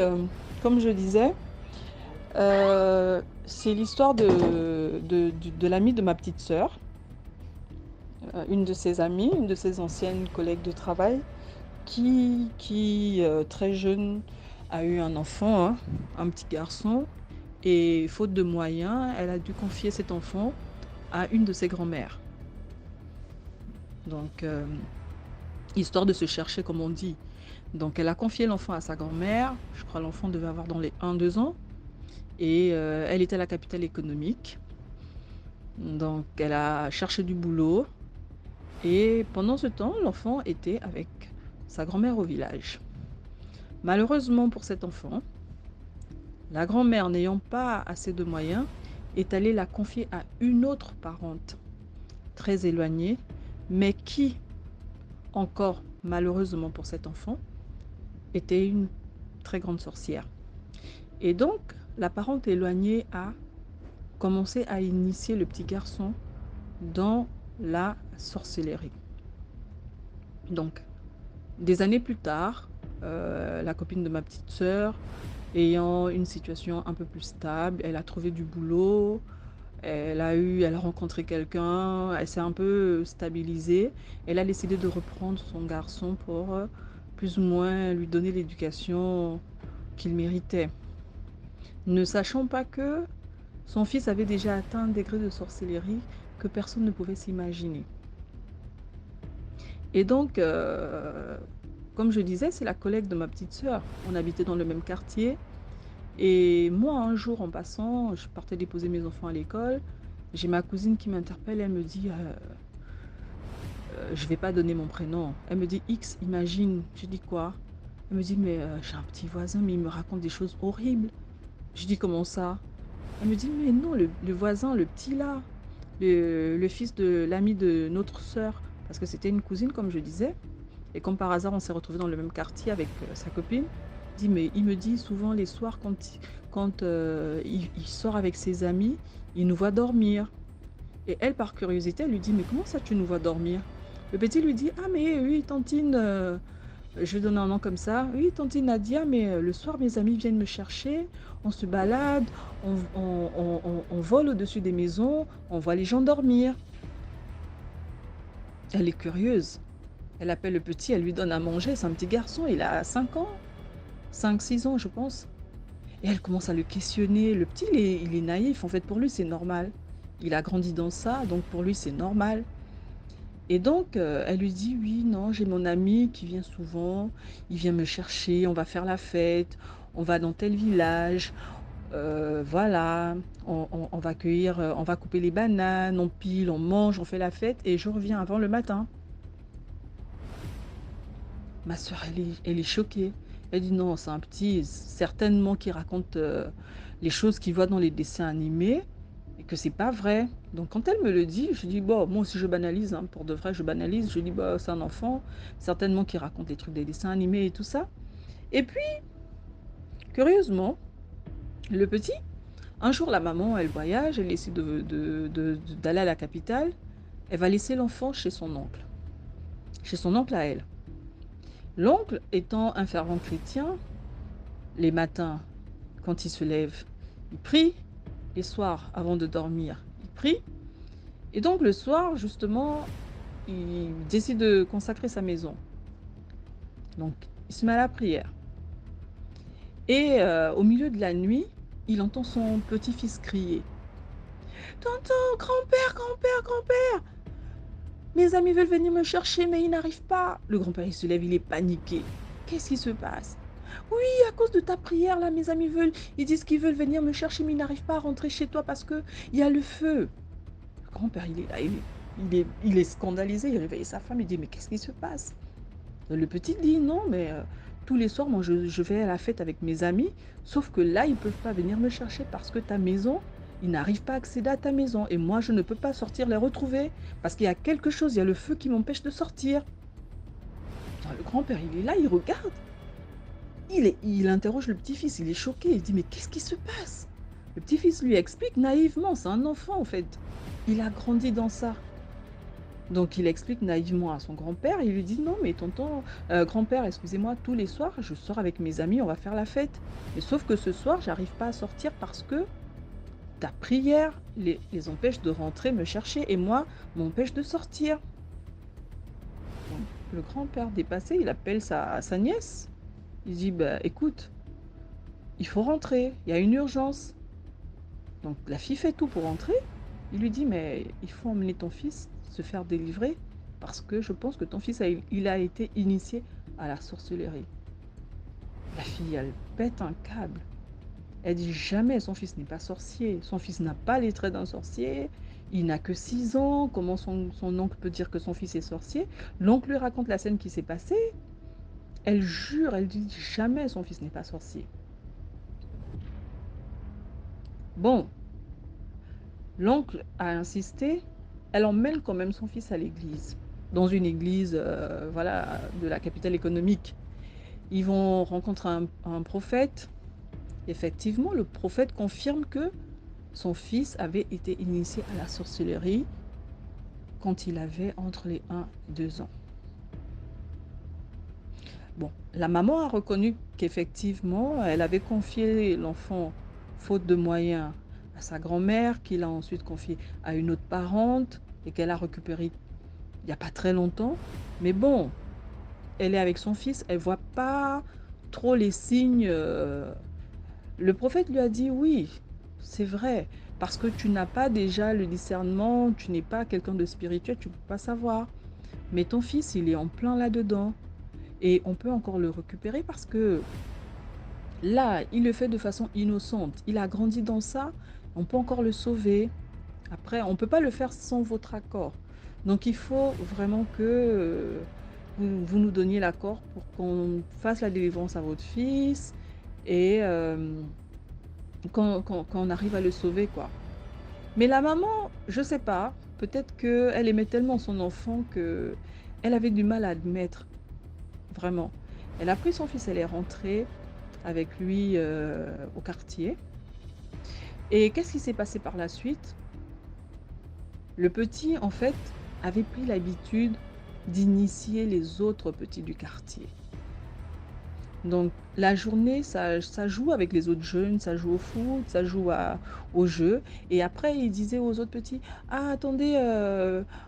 comme je disais, c'est l'histoire de l'amie de ma petite sœur, une de ses amies, une de ses anciennes collègues de travail, qui très jeune a eu un enfant, hein, un petit garçon, et faute de moyens, elle a dû confier cet enfant à une de ses grand-mères. Donc, histoire de se chercher, comme on dit. Donc, elle a confié l'enfant à sa grand-mère. Je crois que l'enfant devait avoir dans les 1-2 ans. Et elle était à la capitale économique. Donc, elle a cherché du boulot. Et pendant ce temps, l'enfant était avec sa grand-mère au village. Malheureusement pour cet enfant, la grand-mère, n'ayant pas assez de moyens, est allée la confier à une autre parente, très éloignée, mais qui, encore malheureusement pour cet enfant, était une très grande sorcière. Et donc, la parente éloignée a commencé à initier le petit garçon dans la sorcellerie. Donc, des années plus tard, la copine de ma petite sœur, ayant une situation un peu plus stable, elle a trouvé du boulot, elle a rencontré quelqu'un, elle s'est un peu stabilisée. Elle a décidé de reprendre son garçon pour plus ou moins lui donner l'éducation qu'il méritait. Ne sachant pas que son fils avait déjà atteint un degré de sorcellerie que personne ne pouvait s'imaginer. Et donc, comme je disais, c'est la collègue de ma petite sœur. On habitait dans le même quartier. Et moi, un jour, en passant, je partais déposer mes enfants à l'école. J'ai ma cousine qui m'interpelle. Elle me dit, je ne vais pas donner mon prénom. Elle me dit, X, imagine. Je dis quoi? Elle me dit, mais j'ai un petit voisin, mais il me raconte des choses horribles. Je dis, comment ça? Elle me dit, mais non, le voisin, le petit là, le fils de l'ami de notre sœur. Parce que c'était une cousine, comme je disais. Et comme par hasard, on s'est retrouvés dans le même quartier avec sa copine. Il me dit souvent les soirs, quand il sort avec ses amis, il nous voit dormir. Et elle, par curiosité, elle lui dit, mais comment ça tu nous vois dormir? Le petit lui dit, ah mais oui, tantine, je vais donner un nom comme ça. Oui, tantine Nadia, mais le soir, mes amis viennent me chercher, on se balade, on vole au-dessus des maisons, on voit les gens dormir. Elle est curieuse. Elle appelle le petit, elle lui donne à manger. C'est un petit garçon, il a 5 ans, 5, 6 ans, je pense. Et elle commence à le questionner. Le petit, il est naïf. En fait, pour lui, c'est normal. Il a grandi dans ça, donc pour lui, c'est normal. Et donc, elle lui dit, oui, non, j'ai mon ami qui vient souvent. Il vient me chercher, on va faire la fête, on va dans tel village. Voilà, on va cueillir, on va couper les bananes, on pile, on mange, on fait la fête et je reviens avant le matin. Ma soeur, elle est choquée. Elle dit non, c'est un petit, certainement qui raconte les choses qu'il voit dans les dessins animés et que c'est pas vrai. Donc quand elle me le dit, je dis bon, moi aussi je banalise, hein, pour de vrai, je banalise. Je dis bah c'est un enfant, certainement qui raconte les trucs des dessins animés et tout ça. Et puis, curieusement, le petit, un jour la maman, elle voyage, elle essaie d'aller à la capitale. Elle va laisser l'enfant chez son oncle à elle. L'oncle étant un fervent chrétien, les matins, quand il se lève, il prie. Les soirs, avant de dormir, il prie. Et donc le soir, justement, il décide de consacrer sa maison. Donc, il se met à la prière. Et au milieu de la nuit, il entend son petit-fils crier. Tonton, grand-père, grand-père, grand-père! Mes amis veulent venir me chercher, mais ils n'arrivent pas. Le grand-père, il se lève, il est paniqué. Qu'est-ce qui se passe? Oui, à cause de ta prière, là, mes amis ils disent qu'ils veulent venir me chercher, mais ils n'arrivent pas à rentrer chez toi parce que il y a le feu. Le grand-père, il est là, il est scandalisé, il réveille sa femme, il dit, mais qu'est-ce qui se passe? Le petit dit, non, mais tous les soirs, moi, je vais à la fête avec mes amis, sauf que là, ils ne peuvent pas venir me chercher parce que ta maison, ils n'arrivent pas à accéder à ta maison. Et moi, je ne peux pas sortir les retrouver parce qu'il y a quelque chose, il y a le feu qui m'empêche de sortir. Alors, le grand-père, il est là, il regarde. Il interroge le petit-fils, il est choqué, il dit, mais qu'est-ce qui se passe? Le petit-fils lui explique naïvement, c'est un enfant en fait. Il a grandi dans ça. Donc il explique naïvement à son grand-père, il lui dit, non mais tonton, grand-père, excusez-moi, tous les soirs, je sors avec mes amis, on va faire la fête. Mais sauf que ce soir, j'arrive pas à sortir parce que ta prière les empêche de rentrer me chercher et moi, m'empêche de sortir. Donc, le grand-père dépassé, il appelle sa nièce. Il dit, bah écoute, il faut rentrer, il y a une urgence. Donc la fille fait tout pour rentrer. Il lui dit, mais il faut emmener ton fils se faire délivrer parce que je pense que ton fils, il a été initié à la sorcellerie. La fille, elle pète un câble. Elle dit jamais, son fils n'est pas sorcier. Son fils n'a pas les traits d'un sorcier. Il n'a que 6 ans. Comment son oncle peut dire que son fils est sorcier? L'oncle lui raconte la scène qui s'est passée. Elle jure, elle dit jamais son fils n'est pas sorcier. Bon, l'oncle a insisté. Elle emmène quand même son fils à l'église. Dans une église voilà, de la capitale économique. Ils vont rencontrer un prophète. Effectivement, le prophète confirme que son fils avait été initié à la sorcellerie quand il avait entre les 1 et 2 ans. Bon, la maman a reconnu qu'effectivement, elle avait confié l'enfant, faute de moyens, à sa grand-mère, qui l'a ensuite confié à une autre parente et qu'elle a récupéré il n'y a pas très longtemps. Mais bon, elle est avec son fils, elle ne voit pas trop les signes. Le prophète lui a dit oui, c'est vrai, parce que tu n'as pas déjà le discernement, tu n'es pas quelqu'un de spirituel, tu ne peux pas savoir. Mais ton fils, il est en plein là-dedans. Et on peut encore le récupérer parce que là, il le fait de façon innocente. Il a grandi dans ça, on peut encore le sauver. Après, on ne peut pas le faire sans votre accord. Donc il faut vraiment que vous nous donniez l'accord pour qu'on fasse la délivrance à votre fils et qu'on arrive à le sauver, quoi. Mais la maman, je sais pas, peut-être qu'elle aimait tellement son enfant qu'elle avait du mal à admettre. Vraiment. Elle a pris son fils, elle est rentrée avec lui au quartier. Et qu'est-ce qui s'est passé par la suite? Le petit, en fait, avait pris l'habitude d'initier les autres petits du quartier. Donc, la journée, ça joue avec les autres jeunes, ça joue au foot, ça joue au jeu. Et après, il disait aux autres petits, ah, attendez,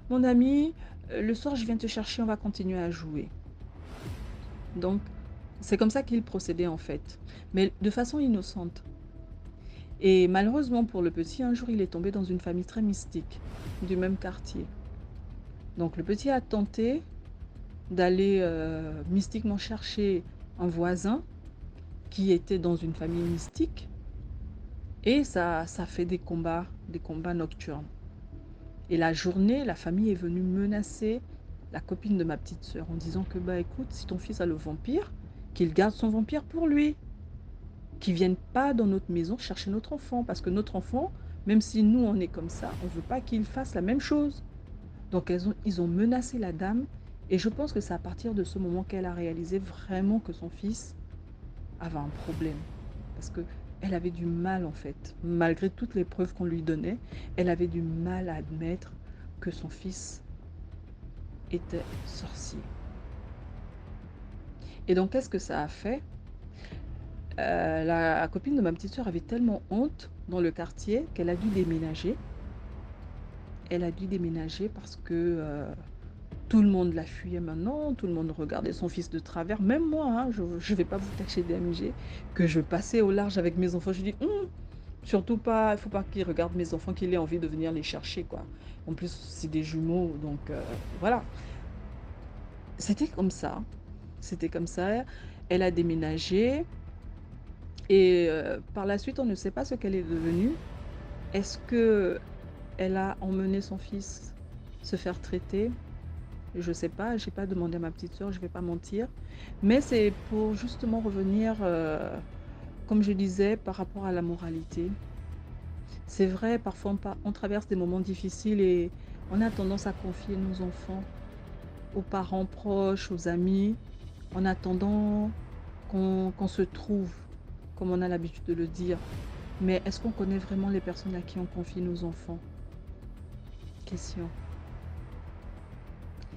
mon ami, le soir, je viens te chercher, on va continuer à jouer. Donc, c'est comme ça qu'il procédait, en fait, mais de façon innocente. Et malheureusement pour le petit, un jour, il est tombé dans une famille très mystique, du même quartier. Donc, le petit a tenté d'aller mystiquement chercher un voisin qui était dans une famille mystique et ça fait des combats nocturnes. Et la journée, la famille est venue menacer la copine de ma petite sœur en disant que bah écoute, si ton fils a le vampire, qu'il garde son vampire pour lui, qu'il vienne pas dans notre maison chercher notre enfant, parce que notre enfant, même si nous on est comme ça, on veut pas qu'il fasse la même chose. Donc ils ont menacé la dame et je pense que c'est à partir de ce moment qu'elle a réalisé vraiment que son fils avait un problème. Parce que elle avait du mal en fait, malgré toutes les preuves qu'on lui donnait, elle avait du mal à admettre que son fils était sorcier. Et donc qu'est-ce que ça a fait? La copine de ma petite sœur avait tellement honte dans le quartier qu'elle a dû déménager. Elle a dû déménager parce que tout le monde la fuyait maintenant, tout le monde regardait son fils de travers. Même moi, hein, je ne vais pas vous cacher DMG, que je passais au large avec mes enfants. Je dis, surtout pas, il ne faut pas qu'il regarde mes enfants, qu'il ait envie de venir les chercher, quoi. En plus, c'est des jumeaux, donc voilà. C'était comme ça. C'était comme ça. Elle a déménagé. Et par la suite, on ne sait pas ce qu'elle est devenue. Est-ce qu'elle a emmené son fils se faire traiter? Je sais pas, j'ai pas demandé à ma petite sœur, je vais pas mentir. Mais c'est pour justement revenir, comme je disais, par rapport à la moralité. C'est vrai, parfois on traverse des moments difficiles et on a tendance à confier nos enfants aux parents proches, aux amis, en attendant qu'on se trouve, comme on a l'habitude de le dire. Mais est-ce qu'on connaît vraiment les personnes à qui on confie nos enfants? Question.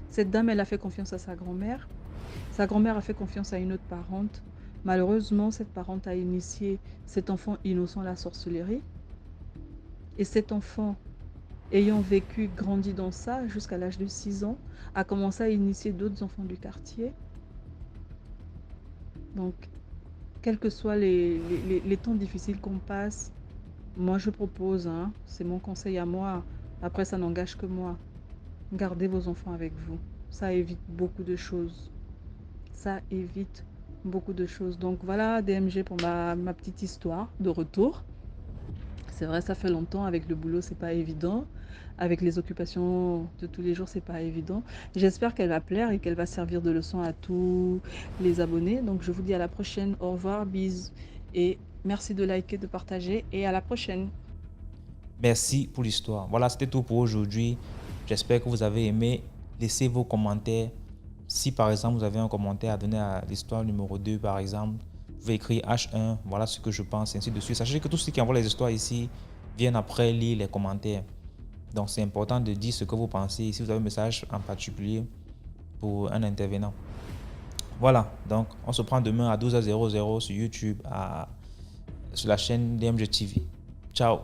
Cette dame, elle a fait confiance à sa grand-mère. Sa grand-mère a fait confiance à une autre parente. Malheureusement, cette parente a initié cet enfant innocent à la sorcellerie. Et cet enfant, ayant vécu, grandi dans ça jusqu'à l'âge de 6 ans, a commencé à initier d'autres enfants du quartier. Donc, quels que soient les temps difficiles qu'on passe, moi je propose, hein, c'est mon conseil à moi, après ça n'engage que moi, gardez vos enfants avec vous. Ça évite beaucoup de choses. Ça évite beaucoup de choses. Donc voilà, DMG pour ma petite histoire de retour. C'est vrai, ça fait longtemps, avec le boulot, c'est pas évident. Avec les occupations de tous les jours, c'est pas évident. J'espère qu'elle va plaire et qu'elle va servir de leçon à tous les abonnés. Donc je vous dis à la prochaine. Au revoir, bisous. Et merci de liker, de partager et à la prochaine. Merci pour l'histoire. Voilà, c'était tout pour aujourd'hui. J'espère que vous avez aimé. Laissez vos commentaires. Si par exemple vous avez un commentaire à donner à l'histoire numéro 2 par exemple, vous pouvez écrire H1, voilà ce que je pense, ainsi de suite. Sachez que tous ceux qui envoient les histoires ici viennent après lire les commentaires. Donc c'est important de dire ce que vous pensez. Si vous avez un message en particulier pour un intervenant. Voilà, donc on se prend demain à 12h00 sur YouTube, sur la chaîne DMG TV. Ciao.